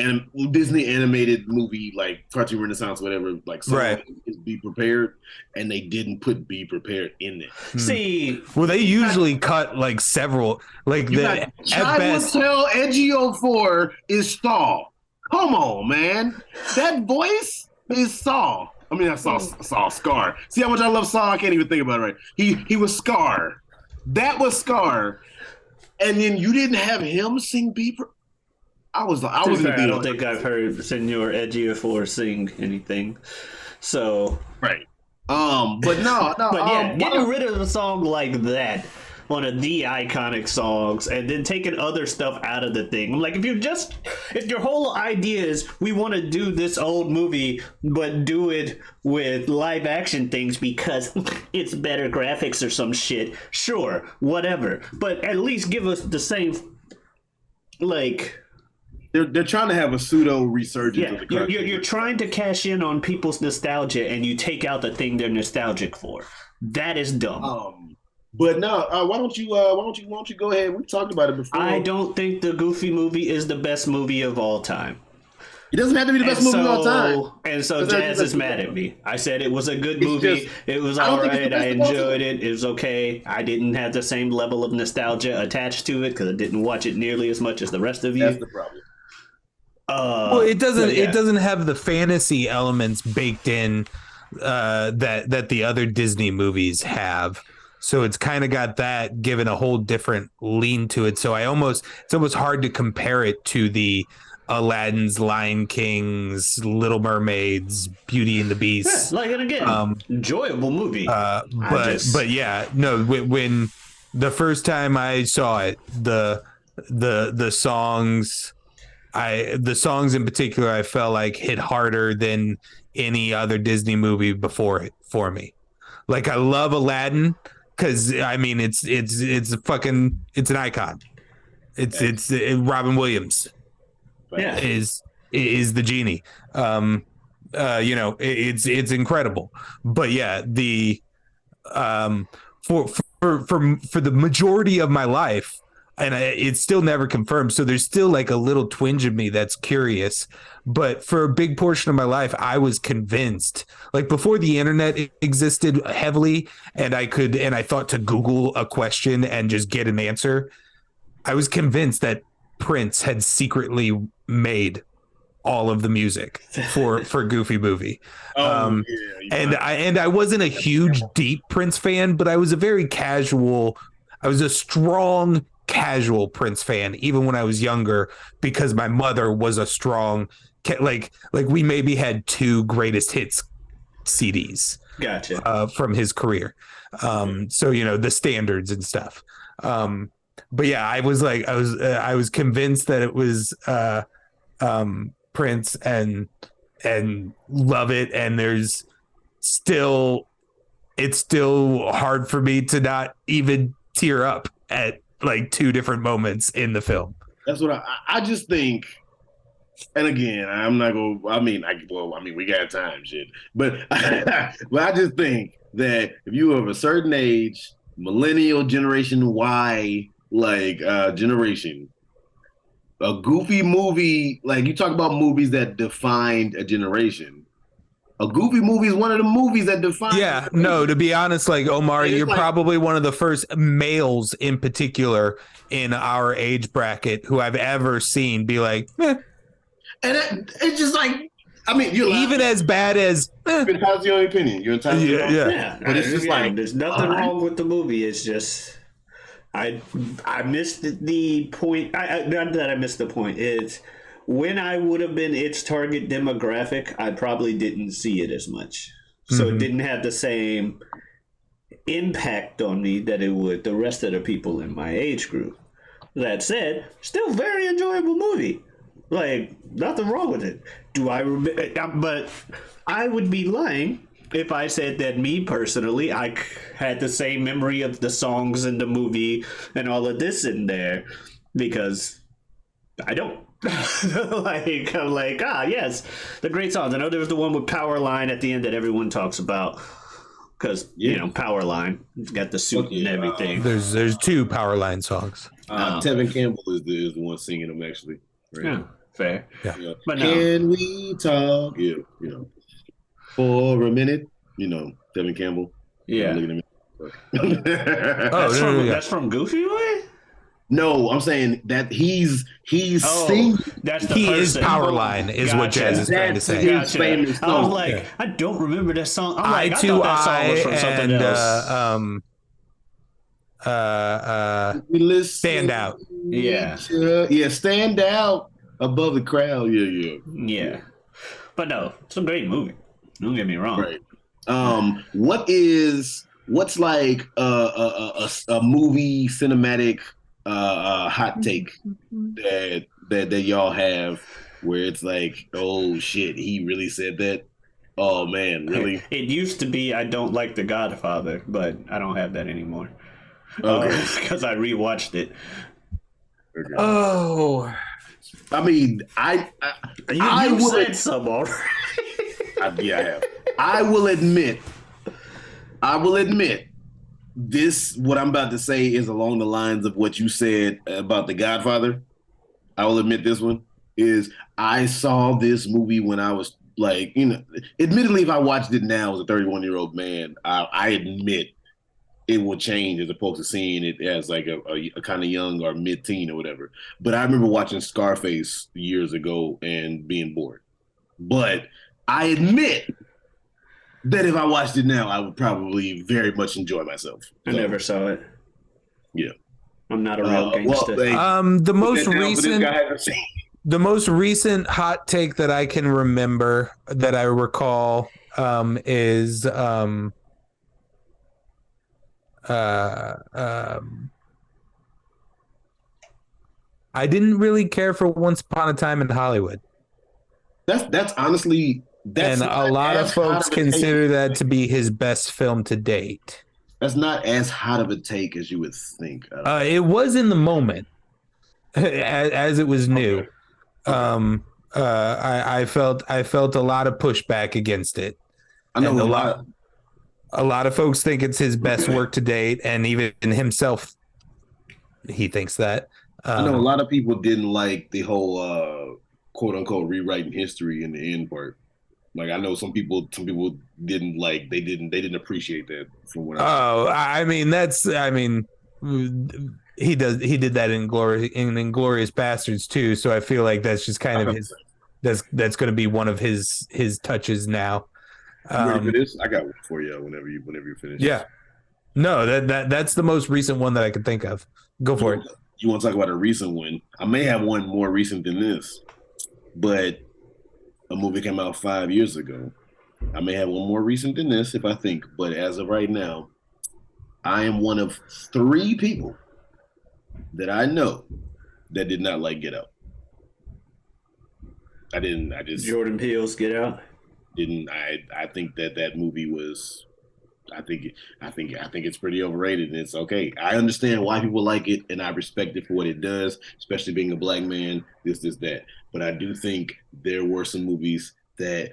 Disney animated movie, like Cartoon Renaissance, whatever, like song, right, is Be Prepared, and they didn't put Be Prepared in it. See, well, they usually cut like several, like the at best. Tell Edgio 4 is Saw. Come on, man, that voice is Saw. I mean, I saw Scar. See how much I love Saw? I can't even think about it right. He was Scar. That was Scar, and then you didn't have him sing Be Prepared. I don't think I've heard Senor Ejiofor sing anything. So right. But no. But yeah, getting rid of a song like that, one of the iconic songs, and then taking other stuff out of the thing. Like if your whole idea is we want to do this old movie, but do it with live action things because it's better graphics or some shit. Sure, whatever. But at least give us the same, like. They're trying to have a pseudo resurgence. Yeah, of the you're trying to cash in on people's nostalgia, and you take out the thing they're nostalgic for. That is dumb. But no, why don't you go ahead? We talked about it before. I don't think the Goofy movie is the best movie of all time. It doesn't have to be the best movie of all time. And so Jazz is mad at me. I said it was a good movie. It was all right. I enjoyed it. It was okay. I didn't have the same level of nostalgia attached to it because I didn't watch it nearly as much as the rest of you. That's the problem. Well, it doesn't. Yeah. It doesn't have the fantasy elements baked in that the other Disney movies have. So it's kind of got that given a whole different lean to it. So it's almost hard to compare it to the Aladdin's, Lion King's, Little Mermaids, Beauty and the Beast. Yeah, like it again. Enjoyable movie. But yeah, no. When the first time I saw it, the songs. The songs in particular, I felt like hit harder than any other Disney movie before it for me. Like I love Aladdin because I mean it's an icon. It's Robin Williams. Yeah. is the genie. It's incredible. But yeah, the for the majority of my life, it's still never confirmed. So there's still like a little twinge of me that's curious. But for a big portion of my life, I was convinced, like before the internet existed heavily, and I thought to Google a question and just get an answer. I was convinced that Prince had secretly made all of the music for Goofy Movie. And I wasn't a huge deep Prince fan, but I was a strong casual Prince fan even when I was younger, because my mother was a strong, like we maybe had 2 greatest hits CDs from his career. So the standards and stuff. But yeah, I was convinced that it was Prince and love it, and it's still hard for me to not even tear up at like 2 different moments in the film. That's what I just think. And again, I'm not going. We got time, shit. But but I just think that if you are of a certain age, millennial, Generation Y, generation, a Goofy movie, like you talk about movies that defined a generation. A Goofy movie is one of the movies that defined. Yeah, no, to be honest, like Omari, you're probably one of the first males in particular in our age bracket who I've ever seen be like, eh. And it's just like, you're even as bad as. You're entitled to your own opinion. You're entitled to your own opinion. Yeah, but it's just like there's nothing wrong with the movie. It's just I missed the point. Not that I missed the point. It's when I would have been its target demographic, I probably didn't see it as much. So it didn't have the same impact on me that it would the rest of the people in my age group. That said, still very enjoyable movie. Like, nothing wrong with it. But I would be lying if I said that me personally, I had the same memory of the songs in the movie and all of this in there, because I don't. I'm like, yes, the great songs. I know there was the one with Powerline at the end that everyone talks about, because Powerline, it's got the suit and everything. There's 2 Powerline songs. Tevin Campbell is the one singing them, actually. Right? Yeah, fair. Yeah. But Can we talk? Yeah, for a minute. Tevin Campbell. Yeah. That's from Goofy Way? No, I'm saying that he's singing. That's the he person. is Powerline, is what Jazz is trying to say. Gotcha. I was like, I don't remember that song. I'm like, I thought that song was from something else. Stand Out. Yeah, Stand Out above the crowd. Yeah. But no, it's a great movie. Don't get me wrong. Right. What's like a movie cinematic hot take that y'all have where it's like, oh shit, he really said that? Oh man, really? It used to be I don't like The Godfather, but I don't have that anymore. Okay. Because I rewatched it. Okay. Oh, you said some already. I have. I will admit, this, what I'm about to say, is along the lines of what you said about The Godfather. I will admit this one is I saw this movie when I was like, admittedly, if I watched it now as a 31-year-old man, I admit it will change as opposed to seeing it as like a kind of young or mid-teen or whatever. But I remember watching Scarface years ago and being bored. But I admit that if I watched it now, I would probably very much enjoy myself. I never saw it. Yeah. I'm not a real gangster. The most recent hot take that I can remember, that I recall, is I didn't really care for Once Upon a Time in Hollywood. That's honestly, and a lot of folks consider that to be his best film to date. That's not as hot of a take as you would think. It was in the moment, as it was new. Okay. I felt a lot of pushback against it. I know a lot of folks think it's his best work to date, and even himself he thinks that. I know a lot of people didn't like the whole quote unquote rewriting history in the end part. Like I know some people didn't like they didn't appreciate that from what I saw. Oh, he did that in Inglorious Bastards too. So I feel like that's just kind of his. That's going to be one of his touches now. You ready for this? I got one for you whenever you finish. Yeah. No, that's the most recent one that I can think of. Go for it. You want to talk about a recent one? I may have one more recent than this, but a movie came out 5 years ago. I may have one more recent than this if I think, but as of right now, I am one of 3 people that I know that did not like Get Out. I just Jordan Peele's Get Out. I think that movie was. I think it's pretty overrated, and it's okay. I understand why people like it, and I respect it for what it does, especially being a black man. This, that. But I do think there were some movies that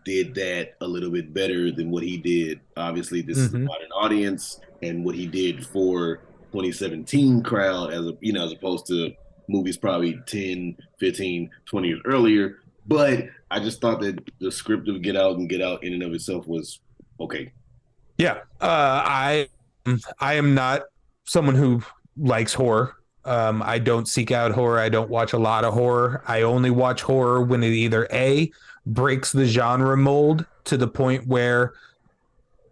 did that a little bit better than what he did. Obviously, this is a modern audience, and what he did for 2017 crowd, as opposed to movies probably 10, 15, 20 years earlier. But I just thought that the script of Get Out and Get Out in and of itself was okay. Yeah, I am not someone who likes horror. I don't seek out horror. I don't watch a lot of horror. I only watch horror when it either A, breaks the genre mold to the point where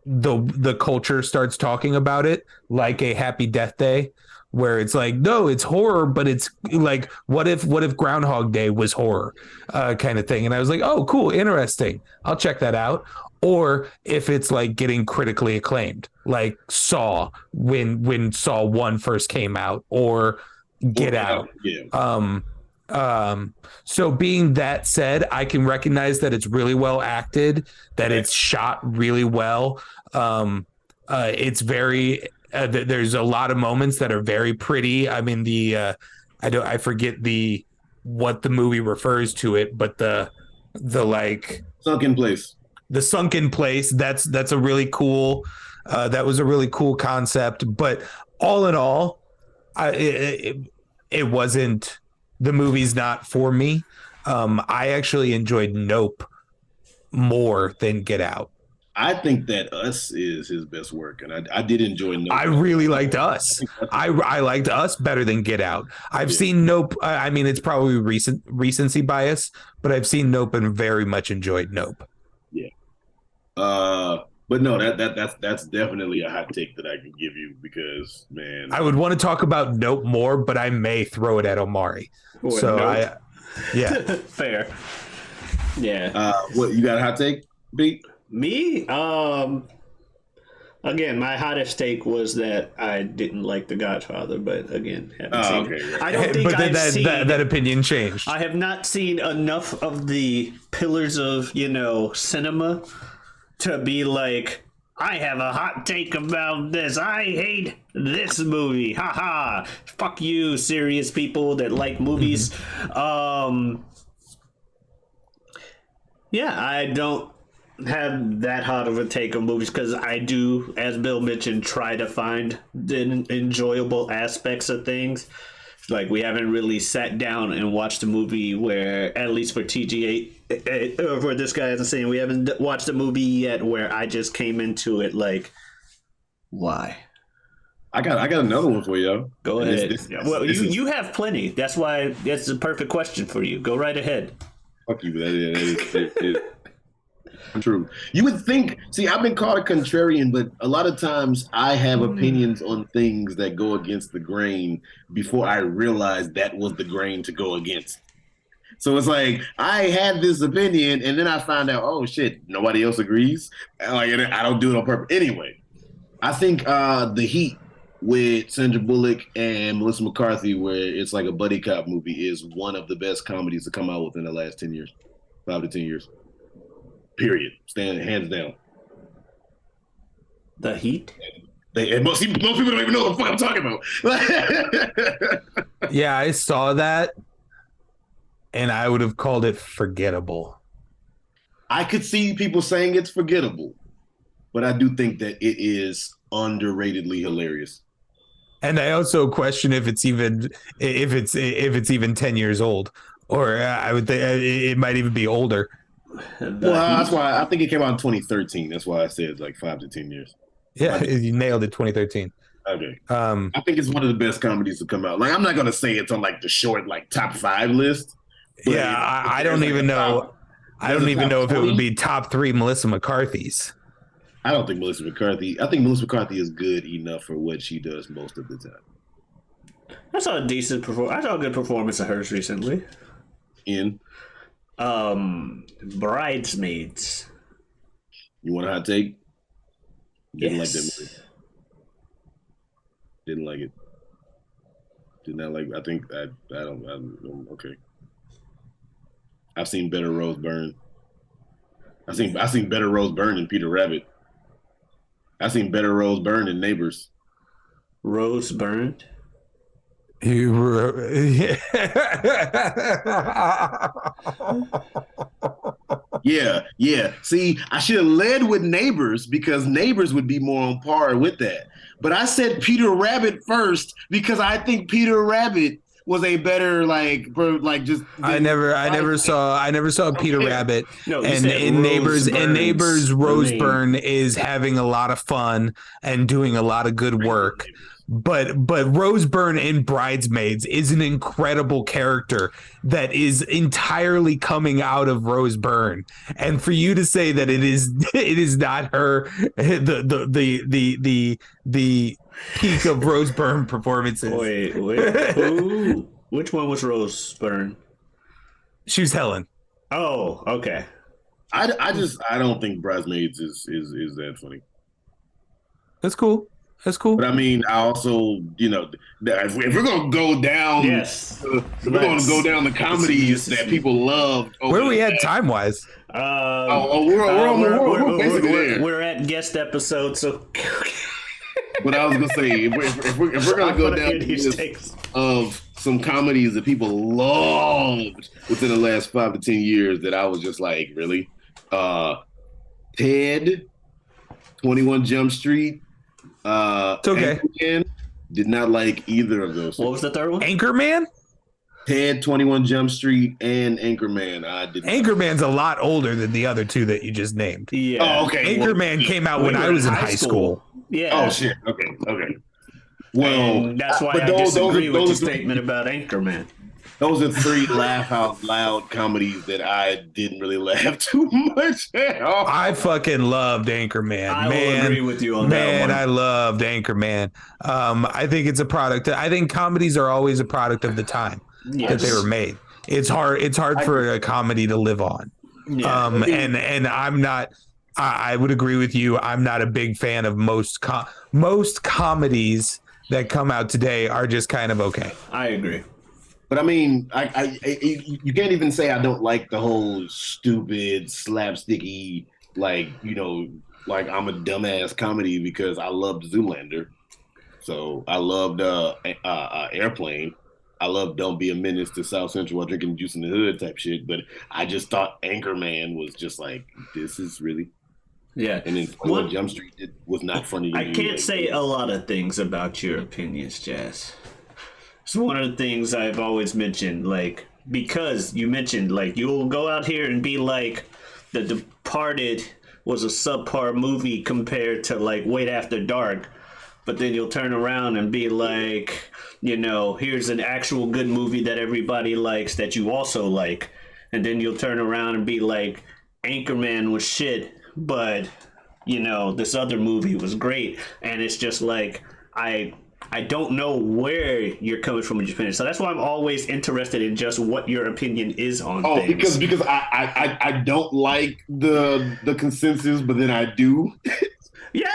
the culture starts talking about it, like a Happy Death Day, where it's like, no, it's horror, but it's like, what if Groundhog Day was horror, kind of thing. And I was like, oh, cool, interesting. I'll check that out. Or if it's like getting critically acclaimed, like Saw, when Saw 1 first came out, or Get Out. Yeah. So being that said, I can recognize that it's really well acted, that it's shot really well. It's very there's a lot of moments that are very pretty. I mean, I forget what the movie refers to it, but the like Sunken Place. The sunken place, that's a really cool that was a really cool concept, but all in all, it wasn't, the movie's not for me. I actually enjoyed Nope more than Get Out. I think that Us is his best work, and I did enjoy Nope. I really liked Us. I liked Us better than Get Out. I've seen Nope. I mean, it's probably recency bias, but I've seen Nope and very much enjoyed Nope. Yeah. But no, that's definitely a hot take that I can give you because, man, I would want to talk about Nope more, but I may throw it at Omari. Nope. Yeah, fair. Yeah. What you got a hot take, B? Me? Again, my hottest take was that I didn't like The Godfather, but again, haven't seen it. Right. I don't think that opinion changed. I have not seen enough of the pillars of, cinema to be like, I have a hot take about this. I hate this movie. Ha ha. Fuck you, serious people that like movies. Yeah, I don't have that hot of a take on movies because I do, as Bill mentioned, try to find the enjoyable aspects of things. Like, we haven't really sat down and watched a movie where, at least for TG8, for this guy isn't saying, we haven't watched a movie yet where I just came into it like, why? I got another one for you. Go ahead. You have plenty. That's why that's the perfect question for you. Go right ahead. Fuck you. That is true. You would think, see, I've been called a contrarian, but a lot of times I have opinions on things that go against the grain before I realize that was the grain to go against. So it's like, I had this opinion and then I found out, oh shit, nobody else agrees. Like, I don't do it on purpose. Anyway, I think The Heat with Sandra Bullock and Melissa McCarthy, where it's like a buddy cop movie, is one of the best comedies to come out within the last 10 years, 5 to 10 years. Period. Stand hands down. The Heat? Most people don't even know what the fuck I'm talking about. Yeah, I saw that, and I would have called it forgettable. I could see people saying it's forgettable, but I do think that it is underratedly hilarious. And I also question if it's even 10 years old, or I would think it might even be older. Well, that's why I think it came out in 2013. That's why I said like 5 to 10 years. Yeah, you nailed it. 2013. Okay. I think it's one of the best comedies to come out. Like, I'm not gonna say it's on like the short like top 5 list. Yeah, I don't even know. I don't even know if it would be top 3 Melissa McCarthy's. I don't think Melissa McCarthy. I think Melissa McCarthy is good enough for what she does most of the time. I saw a decent performance. I saw a good performance of hers recently. In Bridesmaids. You want a hot take? Didn't Yes. like that movie. Didn't like it. Did not like. I think I don't. Okay. I've seen better Rose Byrne. I seen better Rose Byrne than Peter Rabbit. I seen better Rose Byrne than Neighbors. Rose burned. Yeah. See, I should have led with Neighbors because Neighbors would be more on par with that. But I said Peter Rabbit first because I think Peter Rabbit was a better just. I never saw Peter Rabbit. No, and in Neighbors, Rose Byrne is having a lot of fun and doing a lot of good work. But Rose Byrne in Bridesmaids is an incredible character that is entirely coming out of Rose Byrne. And for you to say that it is not her the peak of Rose Byrne performances. Wait. Who? Which one was Rose Byrne? She was Helen. Oh, okay. I don't think Bridesmaids is that funny. That's cool. But I mean, I also, if we're gonna go down, we're gonna go down the comedies that people loved. Where are we at time wise? We're basically there. We're at guest episode, so. But I was gonna say, if we're gonna go down the list of some comedies that people loved within the last 5 to 10 years, that I was just like, really, Ted, 21 Jump Street. It's okay. Anchorman, did not like either of those. What was the third one? Anchorman? Ted, 21 Jump Street, and Anchorman. Anchorman's a lot older than the other two that you just named. Yeah. Oh, okay. Anchorman came out when I was in high school. Yeah. Oh shit. Okay. Well, and that's why I disagree with your statement about Anchorman. Those are 3 laugh out loud comedies that I didn't really laugh too much at all. I fucking loved Anchorman. I will agree with you on that one. I loved Anchorman. I think it's a product. I think comedies are always a product of the time that they were made. It's hard for a comedy to live on. Yeah. And I'm not. I would agree with you. I'm not a big fan of most comedies that come out today are just kind of okay. I agree. But I mean, you can't even say I don't like the whole stupid, slapsticky, like I'm a dumbass comedy because I loved Zoolander. So I loved Airplane. I loved Don't Be a Menace to South Central while drinking juice in the hood type shit. But I just thought Anchorman was just like, this is really. Yeah. And then 21 Jump Street was not funny to me. I can't say a lot of things about your opinions, Jazz. It's one of the things I've always mentioned, like, because you mentioned, like, you'll go out here and be like, The Departed was a subpar movie compared to, like, Wait After Dark. But then you'll turn around and be like, here's an actual good movie that everybody likes that you also like. And then you'll turn around and be like, Anchorman was shit, but, this other movie was great. And it's just like, I don't know where you're coming from in your opinion. So that's why I'm always interested in just what your opinion is on things. Because I don't like the consensus, but then I do. Yeah,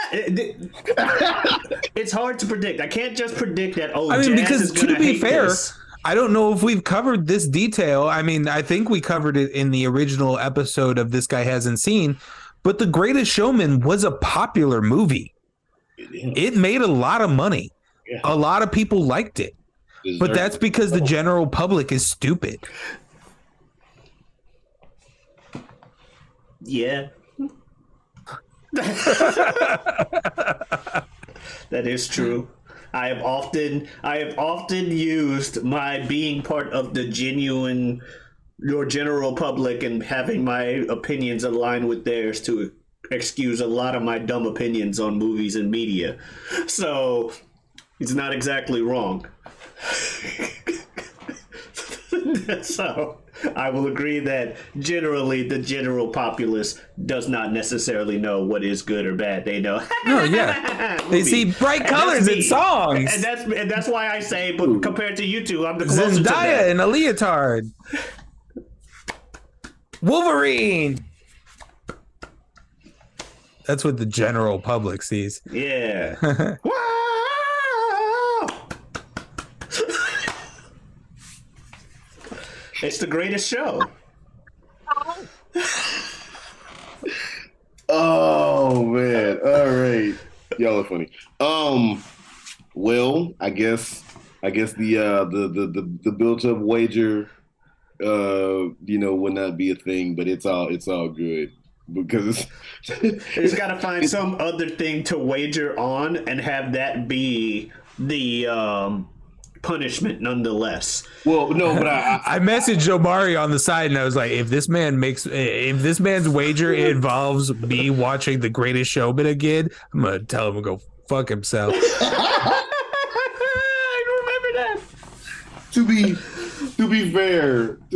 it's hard to predict. I can't just predict that. Because to be fair, I don't know if we've covered this detail. I mean, I think we covered it in the original episode of This Guy Hasn't Seen, but The Greatest Showman was a popular movie. It made a lot of money. Yeah. A lot of people liked it, but that's because the general public is stupid. Yeah. That is true. I have often used my being part of the genuine your general public and having my opinions align with theirs to excuse a lot of my dumb opinions on movies and media. So it's not exactly wrong. So I will agree that generally the general populace does not necessarily know what is good or bad. They know. No, yeah. They see bright colors in songs. And that's why I say, but compared to you two, I'm the closest to that. Zendaya in a leotard. Wolverine. That's what the general public sees. Yeah. It's the greatest show. Oh man! All right, y'all are funny. Well, I guess the built up wager, would not be a thing, but it's all good because it's got to find some other thing to wager on and have that be the punishment nonetheless. Well, no, but I messaged Omari on the side and I was like, if this man's wager involves me watching The Greatest Showman again, I'm gonna tell him to go fuck himself. I remember that. To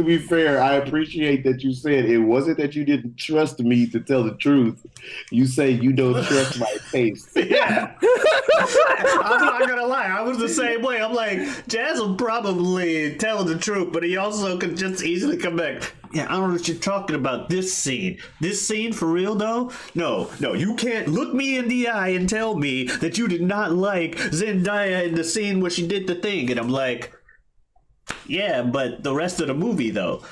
be fair, I appreciate that you said it wasn't that you didn't trust me to tell the truth. You say you don't trust my taste. Yeah. I'm not gonna lie, I was the same way. I'm like, Jazz will probably tell the truth, but he also could just easily come back. Yeah, I don't know what you're talking about. This scene for real though? No, you can't look me in the eye and tell me that you did not like Zendaya in the scene where she did the thing. And I'm like, yeah, but the rest of the movie though.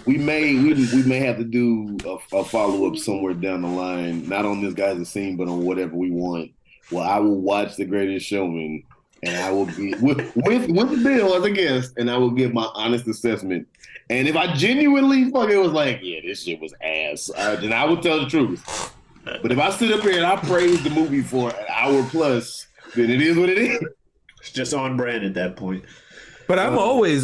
We may have to do a follow up somewhere down the line, not on this guy's scene, but on whatever we want. Well, I will watch The Greatest Showman, and I will be with Bill as a guest, and I will give my honest assessment. And if I genuinely fucking was like, yeah, this shit was ass, then I will tell the truth. But if I sit up here and I praise the movie for an hour plus, then it is what it is. It's just on brand at that point. But I'm always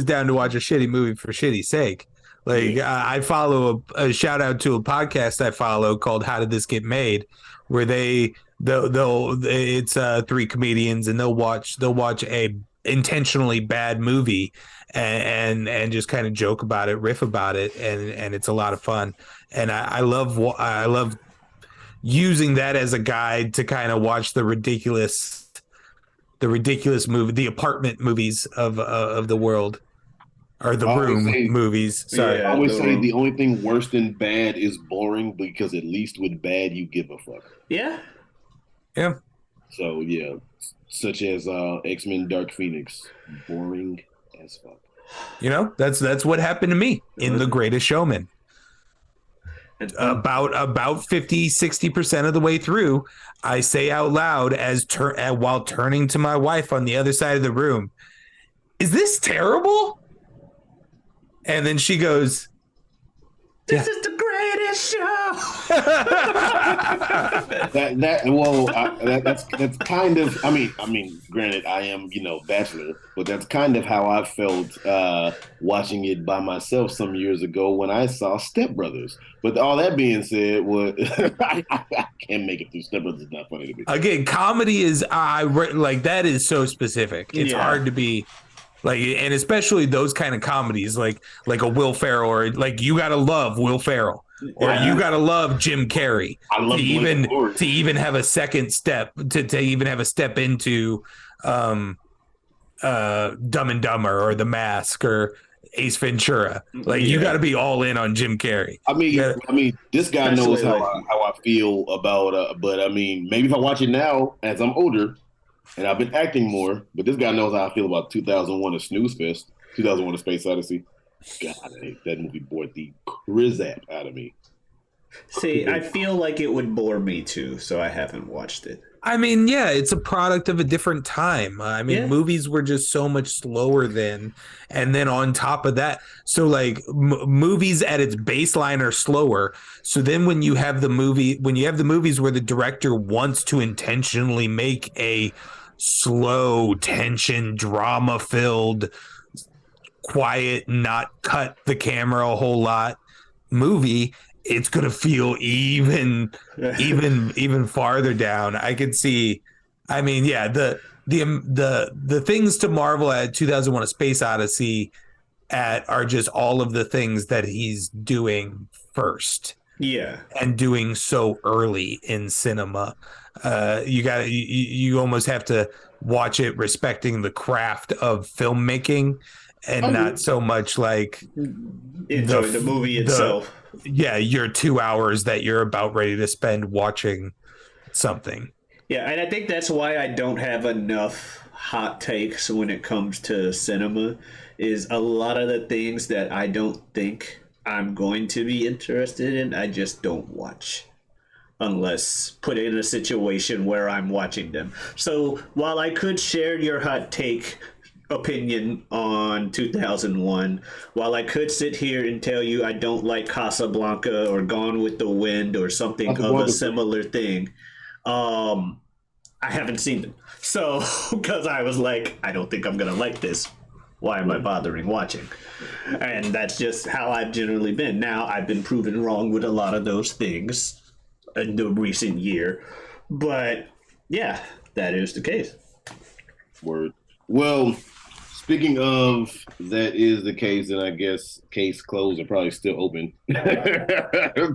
down to watch a shitty movie for shitty sake. Like I follow a shout out to a podcast I follow called How Did This Get Made, where it's three comedians and they'll watch a intentionally bad movie and just kind of joke about it, riff about it, and it's a lot of fun. And I love using that as a guide to kind of watch the ridiculous movie, the apartment movies of the world, or the room movies. Sorry, I always say the only thing worse than bad is boring, because at least with bad you give a fuck. Yeah. So yeah, such as X-Men Dark Phoenix, boring as fuck. You know, that's what happened to me in The Greatest Showman. About 50-60% of the way through, I say out loud while turning to my wife on the other side of the room, "Is this terrible?" And then she goes, "This is the greatest show." That's kind of. I mean, granted, I am bachelor, but that's kind of how I felt watching it by myself some years ago when I saw Step Brothers. But all that being said, I can't make it through. Step Brothers is not funny to me. Again, comedy is like that is so specific. It's hard to be. Like, and especially those kind of comedies, like a Will Ferrell, or like you gotta love Will Ferrell, or you gotta love Jim Carrey to even have a second step to even have a step into Dumb and Dumber or The Mask or Ace Ventura. Like you got to be all in on Jim Carrey. I mean, this guy knows how I feel about. But I mean, maybe if I watch it now as I'm older. And I've been acting more, but this guy knows how I feel about 2001: A Snooze Fest, 2001: A Space Odyssey. God, that movie bored the crizzap out of me. See, I feel like it would bore me too, so I haven't watched it. I mean, yeah, it's a product of a different time. I mean, Yeah. movies were just so much slower then. And then on top of that, so like movies at its baseline are slower. So then when you have the movies where the director wants to intentionally make a slow tension, drama filled, quiet, not cut the camera a whole lot movie, it's gonna feel even farther down. I could see. I mean, yeah, the things to marvel at 2001: A Space Odyssey at are just all of the things that he's doing first Yeah. and doing so early in cinema. You almost have to watch it respecting the craft of filmmaking and not so much like Enjoy the movie itself. yeah, your 2 hours that you're about ready to spend watching something. Yeah, and I think that's why I don't have enough hot takes when it comes to cinema, is a lot of the things that I don't think I'm going to be interested in, I just don't watch. Unless put in a situation where I'm watching them. So while I could share your hot take opinion on 2001, while I could sit here and tell you I don't like Casablanca or Gone with the Wind or something of a similar thing, I haven't seen them. So, because I was like, I don't think I'm going to like this. Why am I bothering watching? And that's just how I've generally been. Now, I've been proven wrong with a lot of those things in the recent year. But, yeah, that is the case. Word. Well, speaking of that is the case, and I guess case closed are probably still open. It's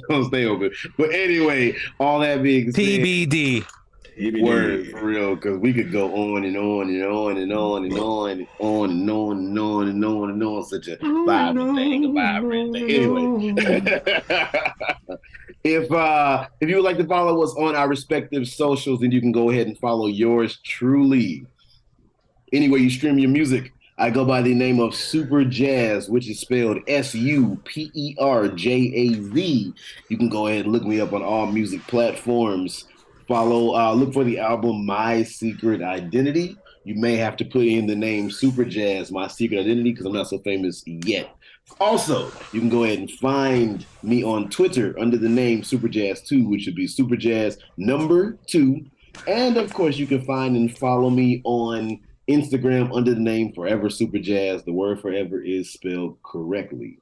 gonna stay open. But anyway, all that being said, TBD. Word for real, because we could go on and on and on and on and on and on and on and on and on and on. Such a vibrant thing. Anyway, if you would like to follow us on our respective socials, then you can go ahead and follow yours truly. Anywhere you stream your music, I go by the name of Superjaz, which is spelled Superjaz. You can go ahead and look me up on all music platforms. Look for the album My Secret Identity. You may have to put in the name Superjaz, My Secret Identity, because I'm not so famous yet. Also, you can go ahead and find me on Twitter under the name Superjaz2, which would be Superjaz number 2. And of course, you can find and follow me on Instagram under the name Forever Superjaz. The word forever is spelled correctly.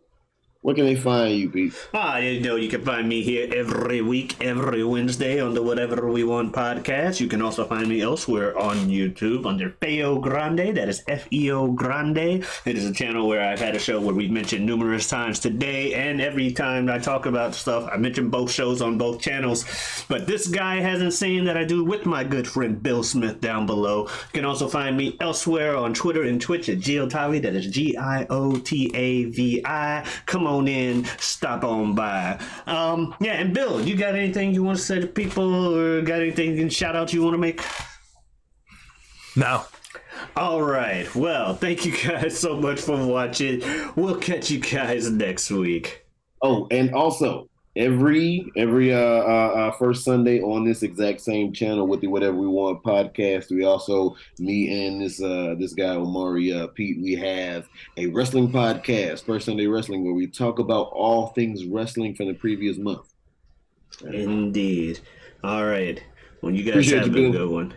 Where can they find you, Pete? You can find me here every week, every Wednesday on the Whatever We Want podcast. You can also find me elsewhere on YouTube under feogrande. That is Feo Grande. It is a channel where I've had a show where we've mentioned numerous times today, and every time I talk about stuff, I mention both shows on both channels. But this guy hasn't seen that I do with my good friend Bill Smith down below. You can also find me elsewhere on Twitter and Twitch at Giotavi. That is Giotavi. Come on in, stop on by. And Bill, you got anything you want to say to people, or got anything shout out you want to make? No. All right. Well, thank you guys so much for watching. We'll catch you guys next week. Oh, and also every first Sunday on this exact same channel with the Whatever We Want podcast, we also, me and this guy Omari, Pete, we have a wrestling podcast, First Sunday Wrestling, where we talk about all things wrestling from the previous month. Indeed. All right. Well, you guys have a good one.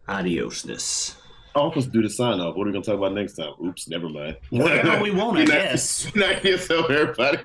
Adiosness. I'm supposed to do the sign off. What are we gonna talk about next time? Oops, never mind. Whatever we want, I guess. Not yourself, everybody.